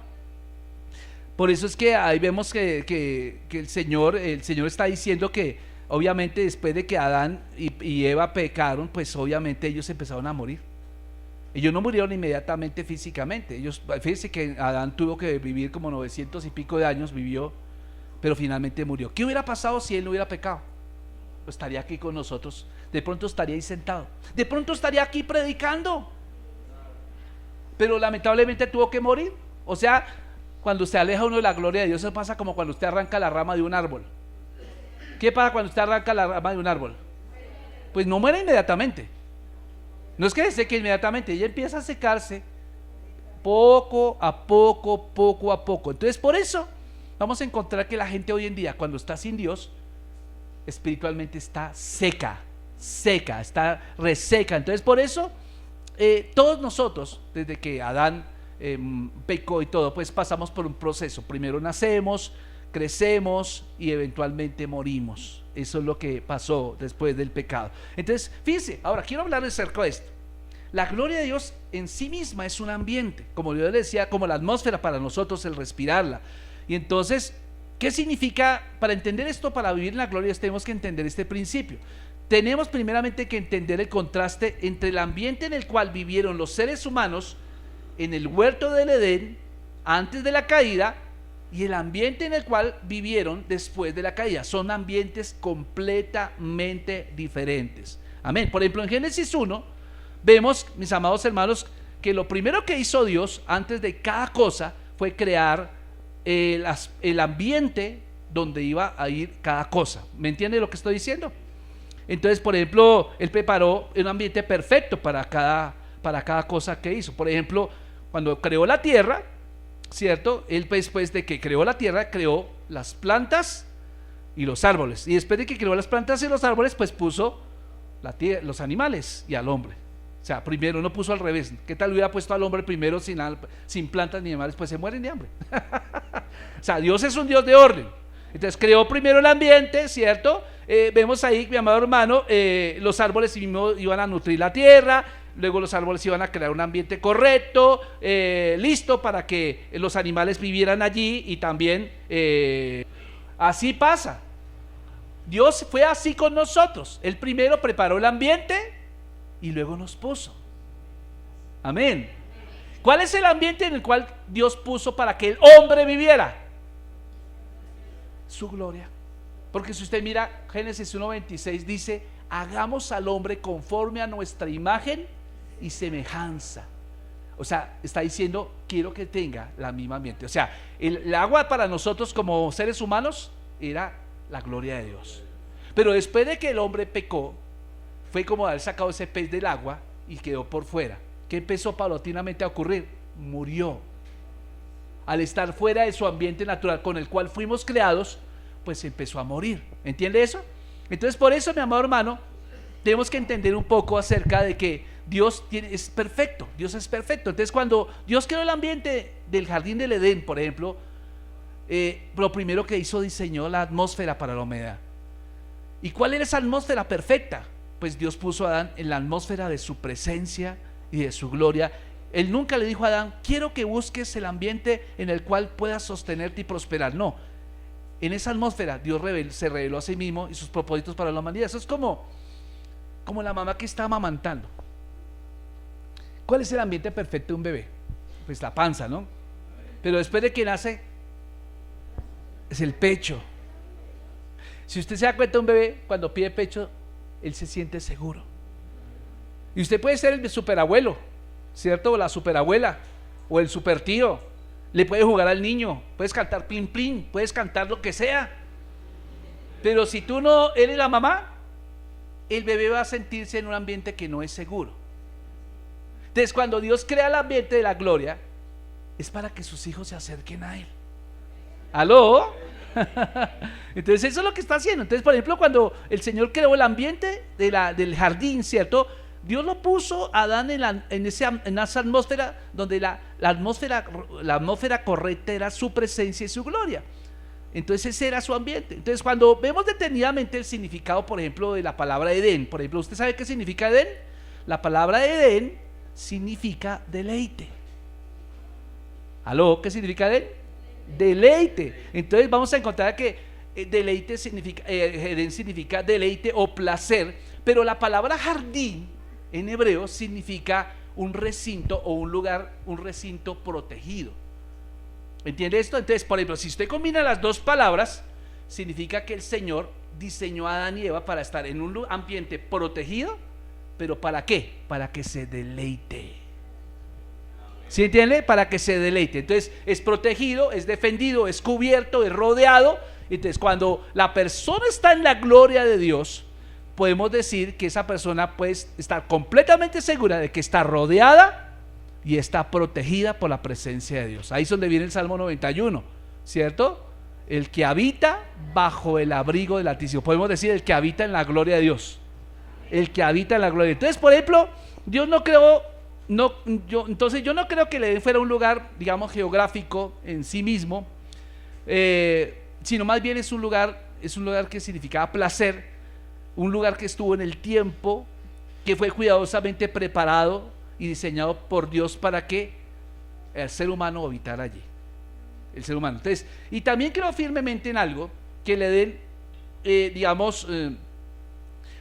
por eso es que ahí vemos que el Señor está diciendo que obviamente después de que Adán y Eva pecaron, pues obviamente ellos empezaron a morir. Ellos no murieron inmediatamente físicamente. Fíjense que Adán tuvo que vivir como 900 y pico de años, vivió, pero finalmente murió. ¿Qué hubiera pasado si él no hubiera pecado? Pues estaría aquí con nosotros, de pronto estaría ahí sentado, de pronto estaría aquí predicando, pero lamentablemente tuvo que morir. O sea, cuando se aleja uno de la gloria de Dios, eso pasa como cuando usted arranca la rama de un árbol. ¿Qué pasa cuando usted arranca la rama de un árbol? Pues no muere inmediatamente. No es que se seque inmediatamente, ella empieza a secarse poco a poco. Entonces, por eso vamos a encontrar que la gente hoy en día, cuando está sin Dios, espiritualmente está seca, está reseca. Entonces, por eso todos nosotros, desde que Adán pecó y todo, pues pasamos por un proceso. Primero nacemos, crecemos y eventualmente morimos. Eso es lo que pasó después del pecado. Entonces, fíjense, ahora quiero hablarles acerca de esto. La gloria de Dios en sí misma es un ambiente, como yo les decía, como la atmósfera para nosotros, el respirarla. Y entonces ¿Qué significa? Para entender esto, para vivir en la gloria, tenemos que entender este principio. Tenemos primeramente que entender el contraste entre el ambiente en el cual vivieron los seres humanos en el huerto del Edén antes de la caída y el ambiente en el cual vivieron después de la caída. Son ambientes completamente diferentes. Amén. Por ejemplo, en Génesis 1 vemos, mis amados hermanos, que lo primero que hizo Dios antes de cada cosa fue crear el ambiente donde iba a ir cada cosa. ¿Me entiende lo que estoy diciendo? Entonces, por ejemplo, Él preparó un ambiente perfecto para cada cosa que hizo. Por ejemplo, cuando creó la tierra, ¿cierto? Él después de que creó la tierra, creó las plantas y los árboles. Y después de que creó las plantas y los árboles, pues puso los animales y al hombre. O sea, primero no puso al revés. ¿Qué tal hubiera puesto al hombre primero sin plantas ni animales? Pues se mueren de hambre. O sea, Dios es un Dios de orden. Entonces creó primero el ambiente, ¿cierto? Vemos ahí, mi amado hermano, los árboles iban a nutrir la tierra. Luego los árboles iban a crear un ambiente correcto, listo para que los animales vivieran allí. Y también así pasa. Dios fue así con nosotros. Él primero preparó el ambiente y luego nos puso. Amén. ¿Cuál es el ambiente en el cual Dios puso para que el hombre viviera? Su gloria. Porque si usted mira Génesis 1:26 dice: hagamos al hombre conforme a nuestra imagen y semejanza. O sea, está diciendo, quiero que tenga la misma ambiente. O sea, el agua para nosotros como seres humanos era la gloria de Dios. Pero después de que el hombre pecó, fue como haber sacado ese pez del agua y quedó por fuera. ¿Qué empezó paulatinamente a ocurrir? Murió. Al estar fuera de su ambiente natural con el cual fuimos creados, pues empezó a morir. ¿Entiende eso? Entonces, por eso, mi amado hermano, tenemos que entender un poco acerca de que Dios es perfecto. Dios es perfecto. Entonces, cuando Dios creó el ambiente del jardín del Edén, por ejemplo, lo primero que hizo, diseñó la atmósfera para la humedad. ¿Y cuál era esa atmósfera perfecta? Pues Dios puso a Adán en la atmósfera de su presencia y de su gloria. Él nunca le dijo a Adán: quiero que busques el ambiente en el cual puedas sostenerte y prosperar. No, en esa atmósfera Dios se reveló a sí mismo y sus propósitos para la humanidad. Eso es como la mamá que está amamantando. ¿Cuál es el ambiente perfecto de un bebé? Pues la panza, ¿no? Pero después de que nace, es el pecho. Si usted se da cuenta, un bebé cuando pide pecho, él se siente seguro. Y usted puede ser el superabuelo, ¿cierto? O la superabuela, o el supertío. Le puede jugar al niño, puedes cantar plin plin, puedes cantar lo que sea. Pero si tú no eres la mamá, el bebé va a sentirse en un ambiente que no es seguro. Entonces, cuando Dios crea el ambiente de la gloria, es para que sus hijos se acerquen a Él. ¿Aló? Entonces eso es lo que está haciendo. Entonces, por ejemplo, cuando el Señor creó el ambiente del jardín, ¿cierto? Dios lo puso a Adán en esa atmósfera donde la atmósfera correcta era su presencia y su gloria. Entonces ese era su ambiente. Entonces, cuando vemos detenidamente el significado, por ejemplo, de la palabra Edén, por ejemplo, ¿usted sabe qué significa Edén? La palabra Edén significa deleite. ¿Aló? ¿Qué significa Edén? Deleite. Entonces vamos a encontrar que deleite significa, Edén significa deleite o placer, pero la palabra jardín en hebreo significa un recinto o un lugar, un recinto protegido. ¿Entiende esto? Entonces, por ejemplo, si usted combina las dos palabras, significa que el Señor diseñó a Adán y Eva para estar en un ambiente protegido, pero ¿para qué? Para que se deleite. ¿Sí entiende? Para que se deleite. Entonces es protegido, es defendido, es cubierto, es rodeado. Entonces, cuando la persona está en la gloria de Dios, podemos decir que esa persona puede estar completamente segura de que está rodeada y está protegida por la presencia de Dios. Ahí es donde viene el Salmo 91, ¿cierto? El que habita bajo el abrigo del Altísimo. Podemos decir el que habita en la gloria de Dios. El que habita en la gloria. Entonces, por ejemplo, Dios no creó, entonces yo no creo que el Edén fuera un lugar, digamos, geográfico en sí mismo, sino más bien es un lugar que significaba placer, un lugar que estuvo en el tiempo, que fue cuidadosamente preparado y diseñado por Dios para que el ser humano habitara allí. el ser humano. Entonces, y también creo firmemente en algo, que el Edén,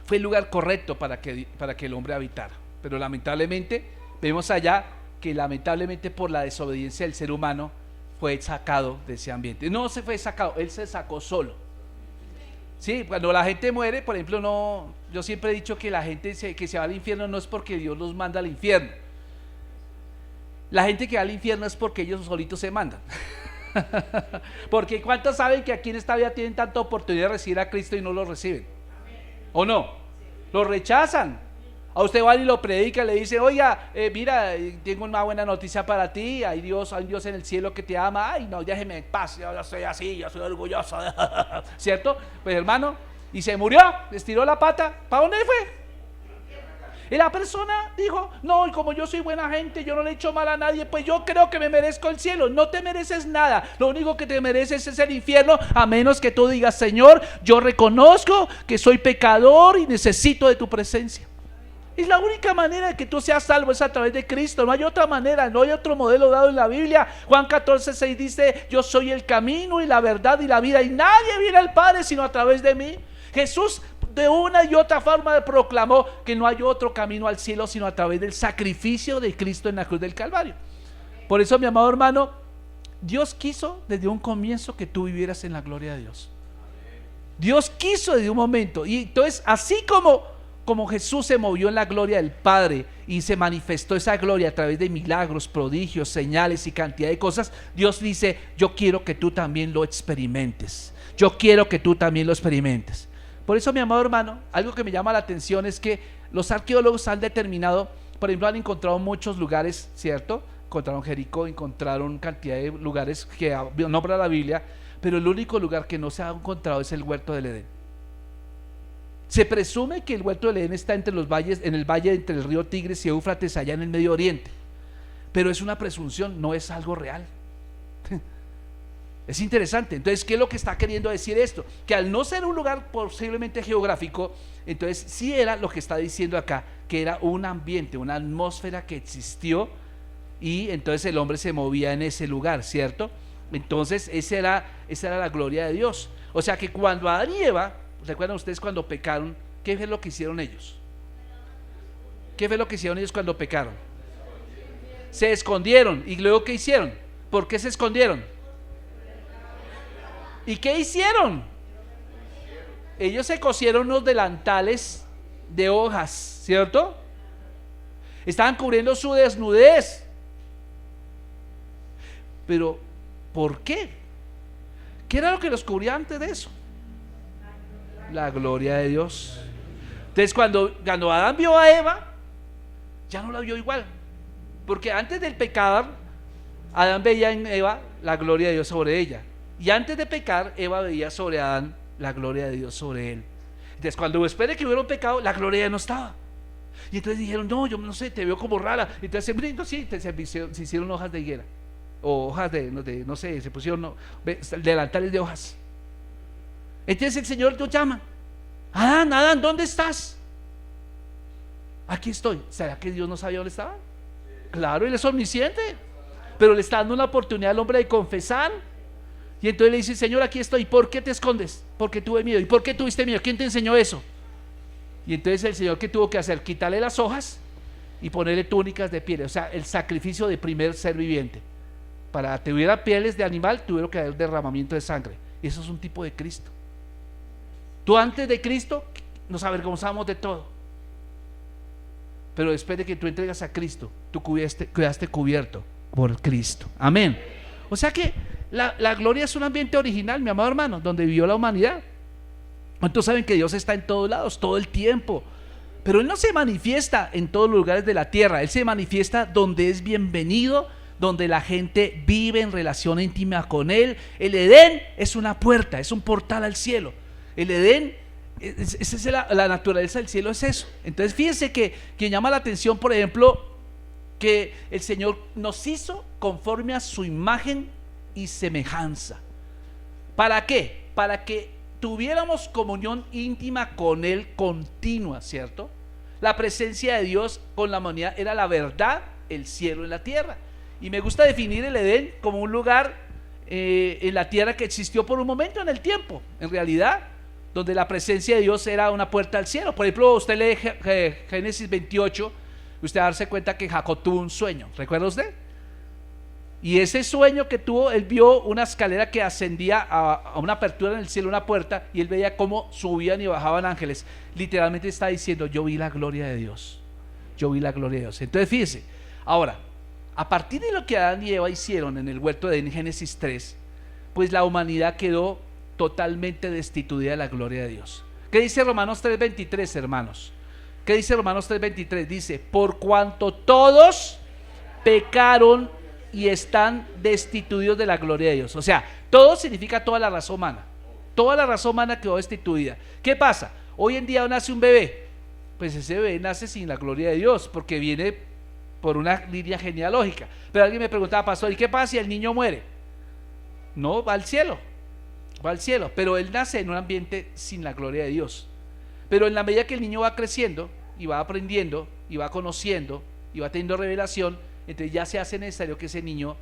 fue el lugar correcto para que el hombre habitara, pero lamentablemente vemos allá que lamentablemente por la desobediencia del ser humano fue sacado de ese ambiente. No se fue sacado, él se sacó solo. Sí, cuando la gente muere, por ejemplo, no, yo siempre he dicho que la gente que se va al infierno no es porque Dios los manda al infierno. La gente que va al infierno es porque ellos solitos se mandan. Porque ¿cuántos saben que aquí en esta vida tienen tanta oportunidad de recibir a Cristo y no lo reciben? ¿O no? Lo rechazan. A usted va y lo predica, le dice, oiga, mira, tengo una buena noticia para ti, hay un Dios en el cielo que te ama. Ay, no, déjeme en paz, yo soy así, yo soy orgulloso. ¿Cierto? Pues hermano, y se murió, estiró la pata. ¿Para dónde fue? Y la persona dijo, no, y como yo soy buena gente, yo no le he hecho mal a nadie, pues yo creo que me merezco el cielo. No te mereces nada, lo único que te mereces es el infierno, a menos que tú digas, Señor, yo reconozco que soy pecador y necesito de tu presencia. Es la única manera de que tú seas salvo, es a través de Cristo. No hay otra manera, no hay otro modelo dado en la Biblia. Juan 14:6 dice, yo soy el camino y la verdad y la vida, y nadie viene al Padre sino a través de mí. Jesús de una y otra forma proclamó que no hay otro camino al cielo sino a través del sacrificio de Cristo en la cruz del Calvario. Por eso, mi amado hermano, Dios quiso desde un comienzo que tú vivieras en la gloria de Dios. Dios quiso desde un momento. Y entonces, así como Jesús se movió en la gloria del Padre y se manifestó esa gloria a través de milagros, prodigios, señales y cantidad de cosas, Dios dice, yo quiero que tú también lo experimentes. Yo quiero que tú también lo experimentes. Por eso, mi amado hermano, algo que me llama la atención es que los arqueólogos han determinado, por ejemplo, han encontrado muchos lugares, ¿cierto? Encontraron Jericó, encontraron cantidad de lugares que nombra la Biblia, pero el único lugar que no se ha encontrado es el huerto del Edén. Se presume que el huerto del Edén está entre los valles, en el valle entre el río Tigris y Éufrates, allá en el Medio Oriente, pero es una presunción, no es algo real. Es interesante. Entonces, ¿qué es lo que está queriendo decir esto? Que al no ser un lugar posiblemente geográfico, entonces sí era lo que está diciendo acá, que era un ambiente, una atmósfera que existió, y entonces el hombre se movía en ese lugar, ¿cierto? Entonces esa era la gloria de Dios. O sea que cuando Adán y Eva, ¿recuerdan ustedes cuando pecaron? ¿Qué fue lo que hicieron ellos? ¿Qué fue lo que hicieron ellos cuando pecaron? Se escondieron. ¿Y luego qué hicieron? ¿Por qué se escondieron? ¿Y qué hicieron? Ellos se cosieron unos delantales de hojas, ¿cierto? Estaban cubriendo su desnudez. Pero, ¿por qué? ¿Qué era lo que los cubría antes de eso? La gloria de Dios. Entonces, cuando Adán vio a Eva, ya no la vio igual. Porque antes del pecado, Adán veía en Eva la gloria de Dios sobre ella. Y antes de pecar, Eva veía sobre Adán la gloria de Dios sobre él. Entonces, cuando después de que hubiera un pecado, la gloria ya no estaba. Y entonces dijeron, no, yo no sé, te veo como rara. Entonces, se hicieron hojas de higuera, o hojas no sé, se pusieron delantales de hojas. Entonces el Señor nos llama, Adán, ¿dónde estás? Aquí estoy. ¿Será que Dios no sabía dónde estaba? Claro, Él es omnisciente, pero le está dando una oportunidad al hombre de confesar. Y entonces le dice, Señor, aquí estoy. ¿Por qué te escondes? Porque tuve miedo. ¿Y por qué tuviste miedo? ¿Quién te enseñó eso? Y entonces el Señor, ¿qué tuvo que hacer? Quitarle las hojas y ponerle túnicas de piel. O sea, el sacrificio de primer ser viviente. Para que tuviera pieles de animal, tuvieron que haber derramamiento de sangre. Eso es un tipo de Cristo. Tú antes de Cristo nos avergonzamos de todo, pero después de que tú entregas a Cristo, tú quedaste cubierto por Cristo. Amén. O sea que la gloria es un ambiente original, mi amado hermano, donde vivió la humanidad. ¿Cuántos saben que Dios está en todos lados, todo el tiempo? Pero Él no se manifiesta en todos los lugares de la tierra. Él se manifiesta donde es bienvenido, donde la gente vive en relación íntima con Él. El Edén es una puerta, es un portal al cielo. El Edén, esa es la naturaleza del cielo, es eso. Entonces fíjense que llama la atención, por ejemplo, que el Señor nos hizo conforme a su imagen y semejanza. ¿Para qué? Para que tuviéramos comunión íntima con Él continua, ¿cierto? La presencia de Dios con la humanidad era la verdad, el cielo y la tierra. Y me gusta definir el Edén como un lugar en la tierra que existió por un momento en el tiempo, en realidad, donde la presencia de Dios era una puerta al cielo. Por ejemplo, usted lee Génesis 28, usted va a darse cuenta que Jacob tuvo un sueño, ¿recuerda usted? Y ese sueño que tuvo, él vio una escalera que ascendía a una apertura en el cielo, una puerta, y él veía cómo subían y bajaban ángeles. Literalmente está diciendo, yo vi la gloria de Dios, yo vi la gloria de Dios. Entonces fíjese, ahora, a partir de lo que Adán y Eva hicieron en el huerto de Génesis 3, pues la humanidad quedó totalmente destituida de la gloria de Dios. ¿Qué dice Romanos 3:23, hermanos? ¿Qué dice Romanos 3:23? Dice, por cuanto todos pecaron y están destituidos de la gloria de Dios. O sea, todo significa toda la raza humana. Toda la raza humana quedó destituida. ¿Qué pasa? Hoy en día nace un bebé, pues ese bebé nace sin la gloria de Dios, porque viene por una línea genealógica. Pero alguien me preguntaba, pastor, ¿y qué pasa si el niño muere? No, va al cielo, pero él nace en un ambiente sin la gloria de Dios. Pero en la medida que el niño va creciendo y va aprendiendo y va conociendo y va teniendo revelación, entonces ya se hace necesario que ese niño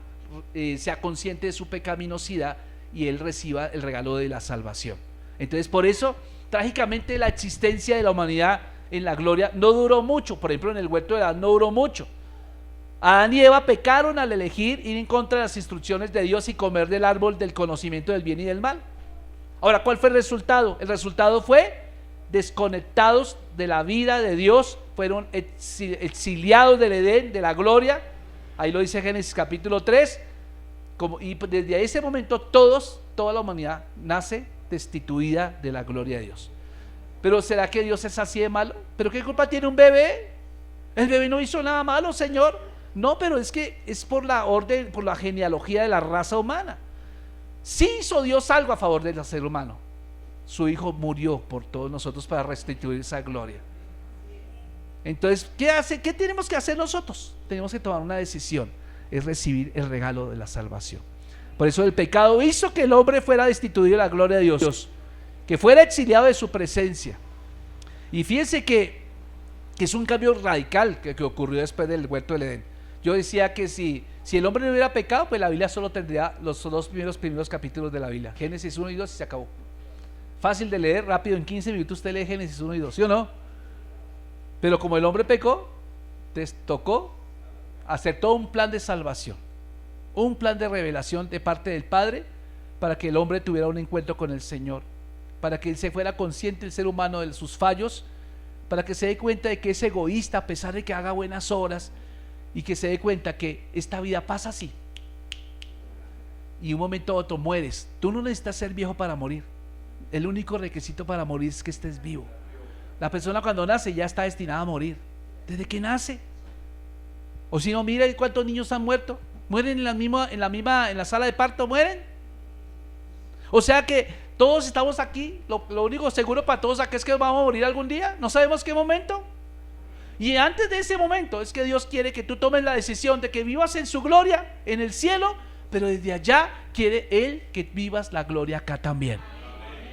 sea consciente de su pecaminosidad y él reciba el regalo de la salvación. Entonces por eso trágicamente la existencia de la humanidad en la gloria no duró mucho. Por ejemplo, en el huerto de Adán no duró mucho. Adán y Eva pecaron al elegir ir en contra de las instrucciones de Dios y comer del árbol del conocimiento del bien y del mal. Ahora, ¿cuál fue el resultado? El resultado fue desconectados de la vida de Dios, fueron exiliados del Edén, de la gloria. Ahí lo dice Génesis capítulo 3. Y desde ese momento toda la humanidad nace destituida de la gloria de Dios. Pero ¿será que Dios es así de malo? ¿Pero qué culpa tiene un bebé? El bebé no hizo nada malo, Señor. No, pero es que es por la orden, por la genealogía de la raza humana. Sí hizo Dios algo a favor del ser humano. Su Hijo murió por todos nosotros para restituir esa gloria. Entonces, ¿qué tenemos que hacer nosotros? Tenemos que tomar una decisión, es recibir el regalo de la salvación. Por eso el pecado hizo que el hombre fuera destituido de la gloria de Dios, que fuera exiliado de su presencia. Y fíjense que es un cambio radical que ocurrió después del huerto del Edén. Yo decía que si el hombre no hubiera pecado, pues la Biblia solo tendría los dos primeros capítulos de la Biblia, Génesis 1 y 2, y se acabó. Fácil de leer, rápido, en 15 minutos usted lee Génesis 1 y 2, ¿sí o no? Pero como el hombre pecó, les tocó hacer todo un plan de salvación, un plan de revelación de parte del Padre, para que el hombre tuviera un encuentro con el Señor, para que él se fuera consciente, el ser humano, de sus fallos, para que se dé cuenta de que es egoísta a pesar de que haga buenas obras, y que se dé cuenta que esta vida pasa así y un momento a otro mueres. Tú no necesitas ser viejo para morir. El único requisito para morir es que estés vivo. La persona cuando nace ya está destinada a morir desde que nace. O si no, mira cuántos niños han muerto. Mueren en la sala de parto, mueren. O sea que todos estamos aquí. Lo único seguro para todos aquí es que vamos a morir algún día. No sabemos qué momento. Y antes de ese momento es que Dios quiere que tú tomes la decisión de que vivas en su gloria, en el cielo, pero desde allá quiere Él que vivas la gloria acá también.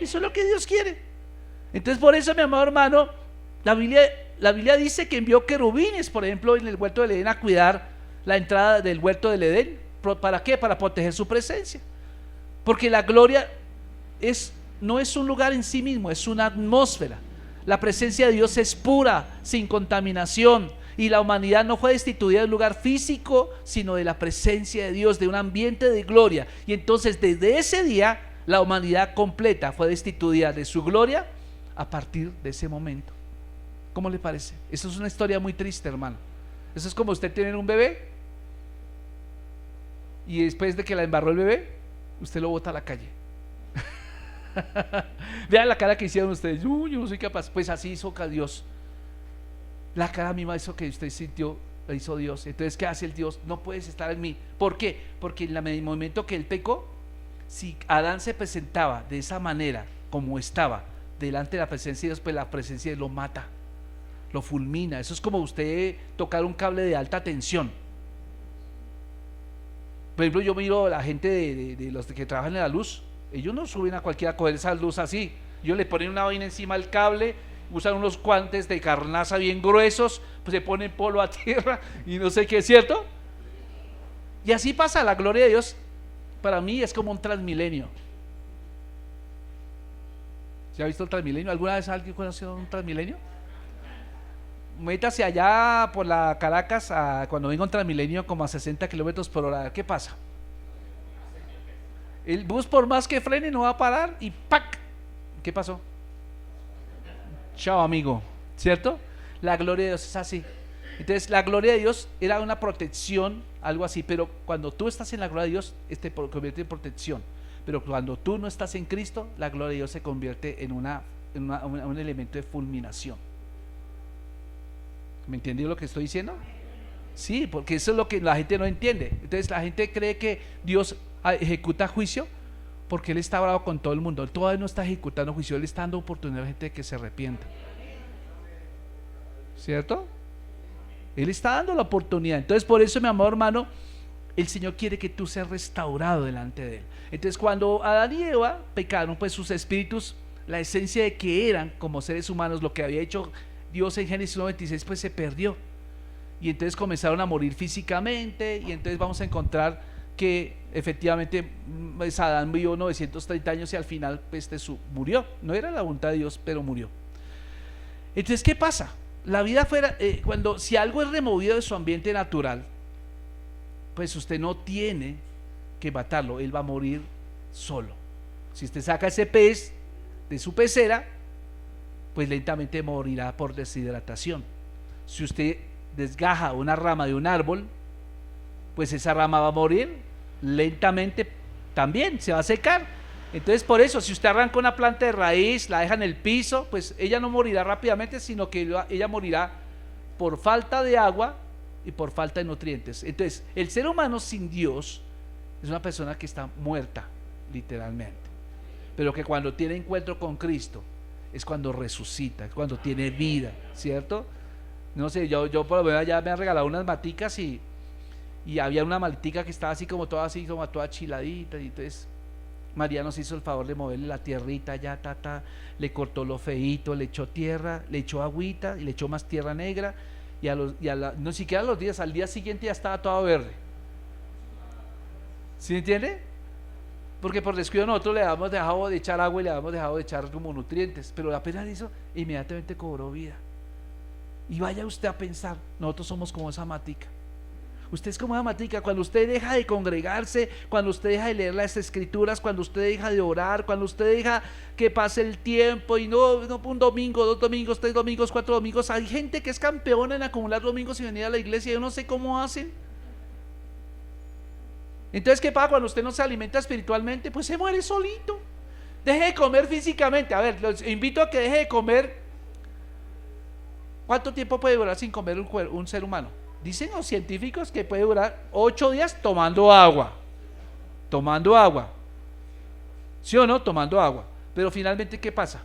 Eso es lo que Dios quiere. Entonces por eso, mi amado hermano, la Biblia dice que envió querubines, por ejemplo, en el huerto del Edén a cuidar la entrada del huerto del Edén. ¿Para qué? Para proteger su presencia. Porque la gloria no es un lugar en sí mismo, es una atmósfera. La presencia de Dios es pura, sin contaminación, y la humanidad no fue destituida de un lugar físico, sino de la presencia de Dios, de un ambiente de gloria. Y entonces desde ese día la humanidad completa fue destituida de su gloria a partir de ese momento. ¿Cómo le parece? Eso es una historia muy triste, hermano. Eso es como usted tener un bebé y después de que la embarró el bebé, usted lo bota a la calle. Vean la cara que hicieron ustedes. Yo no soy capaz. Pues así hizo Dios. La cara misma, eso que usted sintió, la hizo Dios. Entonces, ¿qué hace el Dios? No puedes estar en mí. ¿Por qué? Porque en el momento que él pecó, si Adán se presentaba de esa manera, como estaba, delante de la presencia de Dios, pues la presencia de Dios lo mata, lo fulmina. Eso es como usted tocar un cable de alta tensión. Por ejemplo, yo miro a la gente de los que trabajan en la luz. Ellos no suben a cualquiera a coger esa luz así. Ellos le ponen una vaina encima del cable, usan unos guantes de carnaza bien gruesos, pues se ponen polvo a tierra y no sé qué, ¿cierto? Y así pasa la gloria de Dios. para mí es como un Transmilenio. ¿Se ha visto el Transmilenio? ¿Alguna vez alguien conoció un Transmilenio? Métase allá por la Caracas cuando venga un Transmilenio como a 60 kilómetros por hora. ¿Qué pasa? El bus, por más que frene, no va a parar y ¡pac! ¿Qué pasó? Chao, amigo. ¿Cierto? La gloria de Dios es así. Entonces, la gloria de Dios era una protección, algo así, pero cuando tú estás en la gloria de Dios, te convierte en protección. Pero cuando tú no estás en Cristo, la gloria de Dios se convierte en un elemento de fulminación. ¿Me entendió lo que estoy diciendo? Sí, porque eso es lo que la gente no entiende. Entonces la gente cree que Dios ejecuta juicio porque Él está bravo con todo el mundo. Él todavía no está ejecutando juicio, Él está dando oportunidad a la gente de que se arrepienta. ¿Cierto? Él está dando la oportunidad. Entonces por eso, mi amado hermano, el Señor quiere que tú seas restaurado delante de Él. Entonces cuando Adán y Eva pecaron, pues sus espíritus, la esencia de que eran como seres humanos, lo que había hecho Dios en Génesis 1:26, pues se perdió. Y entonces comenzaron a morir físicamente. Y entonces vamos a encontrar que efectivamente pues Adán vivió 930 años y al final pues murió. No era la voluntad de Dios, pero murió. Entonces, ¿qué pasa? La vida fuera, si algo es removido de su ambiente natural, pues usted no tiene que matarlo, él va a morir solo. Si usted saca ese pez de su pecera, pues lentamente morirá por deshidratación. Si usted desgaja una rama de un árbol, pues esa rama va a morir lentamente también, se va a secar. Entonces por eso, si usted arranca una planta de raíz, la deja en el piso, pues ella no morirá rápidamente, sino que ella morirá por falta de agua y por falta de nutrientes. Entonces el ser humano sin Dios es una persona que está muerta literalmente, pero que cuando tiene encuentro con Cristo es cuando resucita, es cuando tiene vida, ¿cierto? No sé, yo por lo menos ya me han regalado unas maticas y había una matica que estaba así como toda chiladita, y entonces María nos hizo el favor de moverle la tierrita ya, le cortó lo feíto, le echó tierra, le echó agüita y le echó más tierra negra y no siquiera los días, al día siguiente ya estaba todo verde. ¿Sí entiende? Porque por descuido nosotros le habíamos dejado de echar agua y le habíamos dejado de echar como nutrientes, pero apenas hizo, inmediatamente cobró vida. Y vaya usted a pensar, nosotros somos como esa matica. Usted es como esa matica. Cuando usted deja de congregarse, cuando usted deja de leer las escrituras, cuando usted deja de orar, cuando usted deja que pase el tiempo y no un domingo, 2 domingos, 3 domingos, 4 domingos. Hay gente que es campeona en acumular domingos y venir a la iglesia. Yo no sé cómo hacen. Entonces, ¿qué pasa cuando usted no se alimenta espiritualmente? Pues se muere solito. Deje de comer físicamente. A ver, los invito a que deje de comer. ¿Cuánto tiempo puede durar sin comer un ser humano? Dicen los científicos que puede durar 8 días tomando agua. Tomando agua. ¿Sí o no? Tomando agua. Pero finalmente, ¿qué pasa?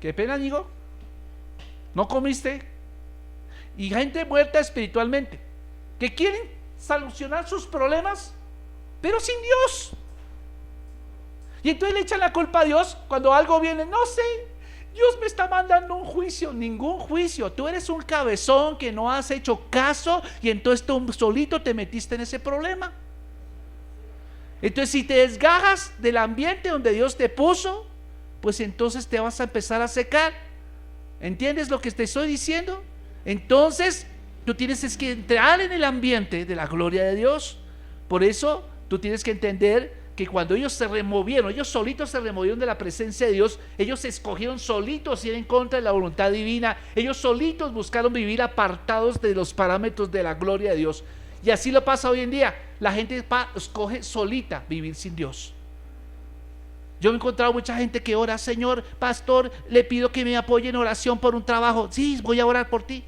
¿Qué pena, amigo? ¿No comiste? Y gente muerta espiritualmente, que quieren solucionar sus problemas, pero sin Dios. Y entonces le echan la culpa a Dios cuando algo viene. No sé, Dios me está mandando un juicio. Ningún juicio. Tú eres un cabezón que no has hecho caso y entonces tú solito te metiste en ese problema. Entonces, si te desgajas del ambiente donde Dios te puso, pues entonces te vas a empezar a secar. ¿Entiendes lo que te estoy diciendo? Entonces tú tienes que entrar en el ambiente de la gloria de Dios. Por eso tú tienes que entender que cuando ellos se removieron, ellos solitos se removieron de la presencia de Dios, ellos se escogieron solitos ir en contra de la voluntad divina, ellos solitos buscaron vivir apartados de los parámetros de la gloria de Dios. Y así lo pasa hoy en día. La gente escoge solita vivir sin Dios. Yo he encontrado mucha gente que ora: Señor, pastor, le pido que me apoye en oración por un trabajo. Sí, voy a orar por ti.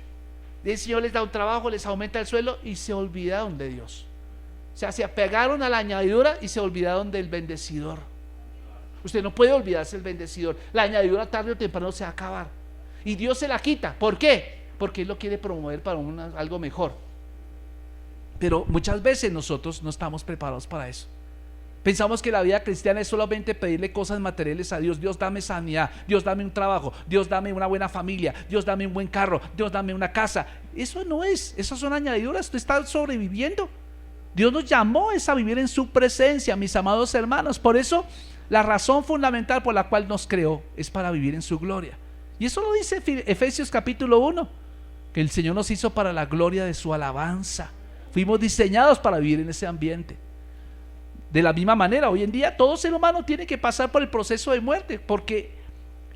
El Señor les da un trabajo, les aumenta el sueldo y se olvidaron de Dios. O sea, se apegaron a la añadidura y se olvidaron del bendecidor. Usted no puede olvidarse del bendecidor. La añadidura tarde o temprano se va a acabar y Dios se la quita. ¿Por qué? Porque Él lo quiere promover para algo mejor. Pero muchas veces nosotros no estamos preparados para eso. Pensamos que la vida cristiana es solamente pedirle cosas materiales a Dios. Dios, dame sanidad, Dios, dame un trabajo, Dios, dame una buena familia, Dios, dame un buen carro, Dios, dame una casa. Eso no es, esas son añadiduras. Tú estás sobreviviendo. Dios nos llamó es a vivir en su presencia, mis amados hermanos. Por eso la razón fundamental por la cual nos creó es para vivir en su gloria. Y eso lo dice Efesios capítulo 1, que el Señor nos hizo para la gloria de su alabanza. Fuimos diseñados para vivir en ese ambiente. De la misma manera, hoy en día todo ser humano tiene que pasar por el proceso de muerte, porque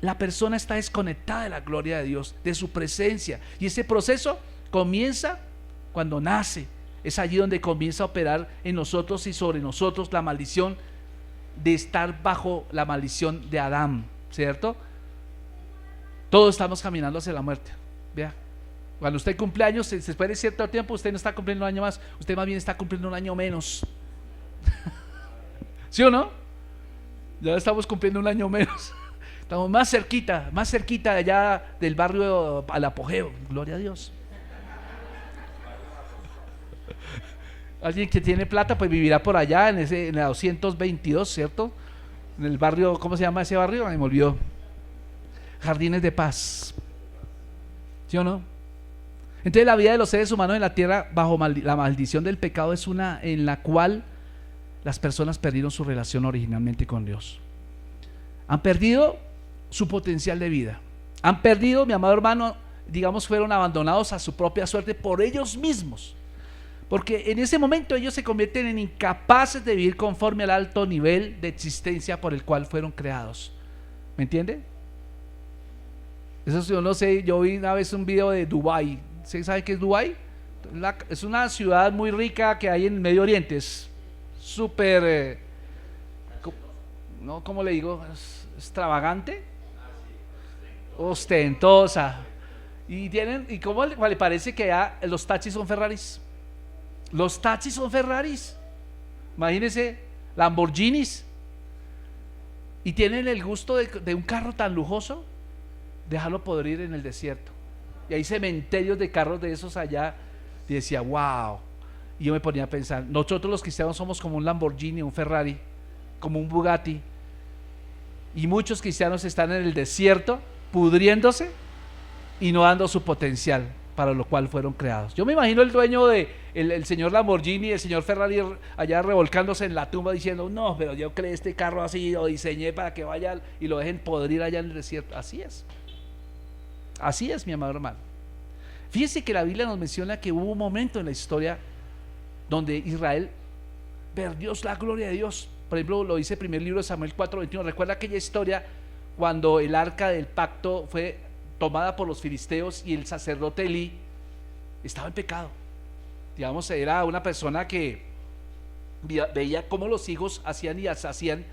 la persona está desconectada de la gloria de Dios, de su presencia. Y ese proceso comienza cuando nace. Es allí donde comienza a operar en nosotros y sobre nosotros la maldición de estar bajo la maldición de Adán, ¿cierto? Todos estamos caminando hacia la muerte. Vea, cuando usted cumple años, después de cierto tiempo, usted no está cumpliendo un año más, usted más bien está cumpliendo un año menos. ¿Sí o no? Ya estamos cumpliendo un año menos. Estamos más cerquita de allá del barrio al apogeo. Gloria a Dios. Alguien que tiene plata pues vivirá por allá en la 222, ¿cierto? En el barrio, ¿cómo se llama ese barrio? Ay, me olvidó. Jardines de Paz. ¿Sí o no? Entonces la vida de los seres humanos en la tierra bajo la maldición del pecado es una en la cual las personas perdieron su relación originalmente con Dios. Han perdido su potencial de vida. Han perdido, mi amado hermano, digamos, fueron abandonados a su propia suerte por ellos mismos. Porque en ese momento ellos se convierten en incapaces de vivir conforme al alto nivel de existencia por el cual fueron creados. ¿Me entiende? Eso yo no sé, yo vi una vez un video de Dubái. ¿Sí sabe qué es Dubái? Es una ciudad muy rica que hay en el Medio Oriente. Es súper, ¿no? ¿Cómo le digo? Es extravagante, ostentosa. ¿Y cómo le parece que ya los taxis son Ferraris? Los taxis son Ferraris. Imagínense, Lamborghinis. Y tienen el gusto de un carro tan lujoso, dejarlo podrir en el desierto. Y hay cementerios de carros de esos allá. Y decía, wow. Y yo me ponía a pensar, nosotros los cristianos somos como un Lamborghini, un Ferrari, como un Bugatti. Y muchos cristianos están en el desierto, pudriéndose y no dando su potencial para lo cual fueron creados. Yo me imagino el dueño de el señor Lamborghini, el señor Ferrari allá revolcándose en la tumba diciendo, no, pero yo creé este carro así, lo diseñé para que vaya y lo dejen podrir allá en el desierto. Así es, mi amado hermano. Fíjese que la Biblia nos menciona que hubo un momento en la historia donde Israel perdió la gloria de Dios. Por ejemplo, lo dice el primer libro de Samuel 4:21. Recuerda aquella historia cuando el arca del pacto fue tomada por los filisteos y el sacerdote Elí estaba en pecado. Digamos, era una persona que veía cómo los hijos hacían y deshacían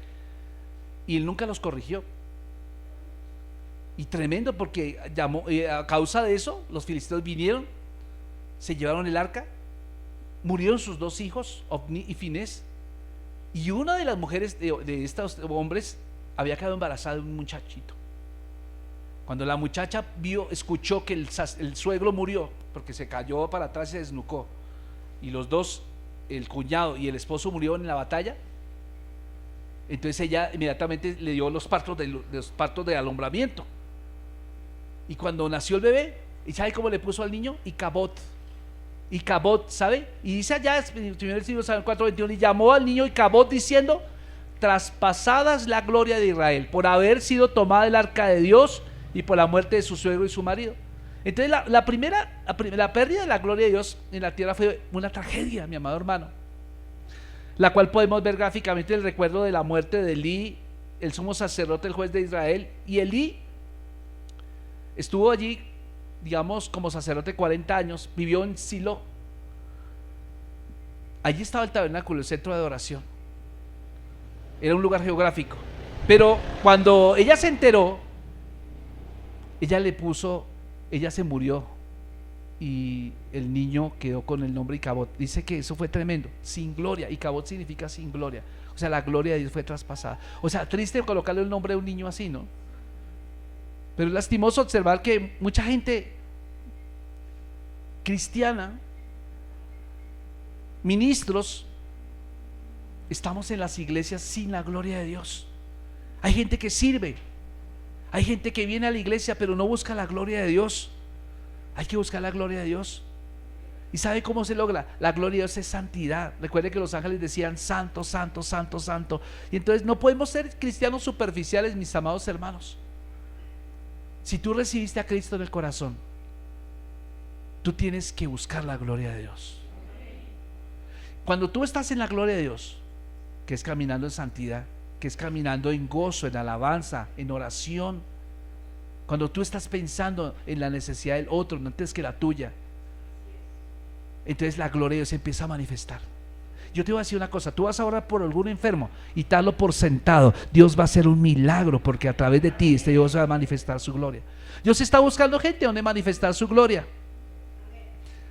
y él nunca los corrigió. Y tremendo, porque a causa de eso los filisteos vinieron, se llevaron el arca, murieron sus dos hijos, Ofni y Finés, y una de las mujeres de estos hombres había quedado embarazada de un muchachito. Cuando la muchacha escuchó que el suegro murió, porque se cayó para atrás y se desnucó, y los dos, el cuñado y el esposo, murieron en la batalla, entonces ella inmediatamente le dio los partos de alumbramiento. Y cuando nació el bebé, ¿y sabe cómo le puso al niño? Icabod, ¿sabe? Y dice allá en el primer siglo, Samuel 4:21, y llamó al niño Icabod diciendo, traspasadas la gloria de Israel por haber sido tomada el arca de Dios y por la muerte de su suegro y su marido. Entonces la pérdida de la gloria de Dios en la tierra fue una tragedia, mi amado hermano, la cual podemos ver gráficamente el recuerdo de la muerte de Elí, el sumo sacerdote, el juez de Israel. Y Elí estuvo allí, digamos, como sacerdote 40 años, vivió en Silo. Allí estaba el tabernáculo, el centro de adoración. Era un lugar geográfico. Pero cuando ella se enteró, ella se murió y el niño quedó con el nombre Icabod. Dice que eso fue tremendo, sin gloria. Icabod significa sin gloria. O sea, la gloria de Dios fue traspasada. O sea, triste colocarle el nombre de un niño así, ¿no? Pero es lastimoso observar que mucha gente cristiana, ministros, estamos en las iglesias sin la gloria de Dios. Hay gente que sirve, hay gente que viene a la iglesia pero no busca la gloria de Dios. Hay que buscar la gloria de Dios. ¿Y sabe cómo se logra? La gloria de Dios es santidad. Recuerde que los ángeles decían santo, santo, santo, santo. Y entonces no podemos ser cristianos superficiales, mis amados hermanos. Si tú recibiste a Cristo en el corazón, tú tienes que buscar la gloria de Dios. Cuando tú estás en la gloria de Dios, que es caminando en santidad, que es caminando en gozo, en alabanza, en oración, cuando tú estás pensando en la necesidad del otro antes que la tuya, entonces la gloria de Dios se empieza a manifestar. Yo te voy a decir una cosa, tú vas a orar por algún enfermo y darlo por sentado, Dios va a hacer un milagro, porque a través de ti Dios va a manifestar su gloria. Dios está buscando gente donde manifestar su gloria.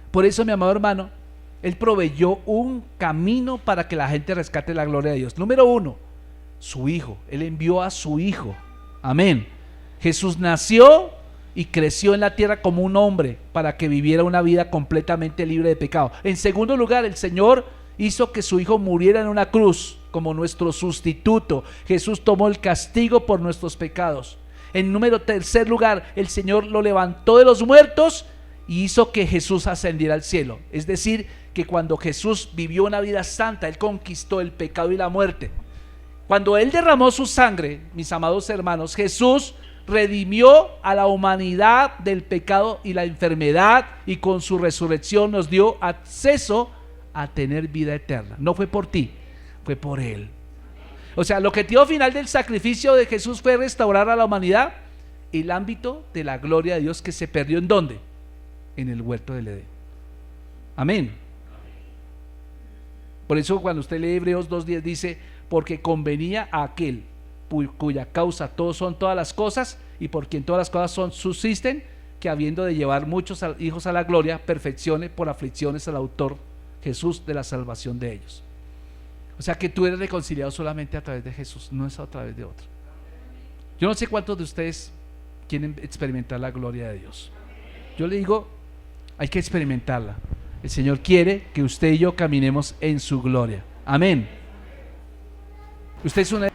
Por eso, mi amado hermano, Él proveyó un camino para que la gente rescate la gloria de Dios. Número uno, su Hijo. Él envió a su Hijo. Amén. Jesús nació y creció en la tierra como un hombre para que viviera una vida completamente libre de pecado. En segundo lugar, el Señor hizo que su Hijo muriera en una cruz como nuestro sustituto. Jesús tomó el castigo por nuestros pecados. En tercer lugar, el Señor lo levantó de los muertos y hizo que Jesús ascendiera al cielo. Es decir, que cuando Jesús vivió una vida santa, Él conquistó el pecado y la muerte. Cuando Él derramó su sangre, mis amados hermanos, Jesús redimió a la humanidad del pecado y la enfermedad, y con su resurrección nos dio acceso a tener vida eterna. No fue por ti, fue por Él. O sea, el objetivo final del sacrificio de Jesús fue restaurar a la humanidad el ámbito de la gloria de Dios que se perdió. ¿En dónde? En el huerto del Edén. Amén. Por eso cuando usted lee Hebreos 2:10 dice: porque convenía a aquel cuya causa son todas las cosas, y por quien todas las cosas subsisten, que habiendo de llevar muchos hijos a la gloria, perfeccione por aflicciones al autor Jesús de la salvación de ellos. O sea que tú eres reconciliado solamente a través de Jesús, no es a través de otro. Yo no sé cuántos de ustedes quieren experimentar la gloria de Dios. Yo le digo, hay que experimentarla. El Señor quiere que usted y yo caminemos en su gloria. Amén. Usted es una...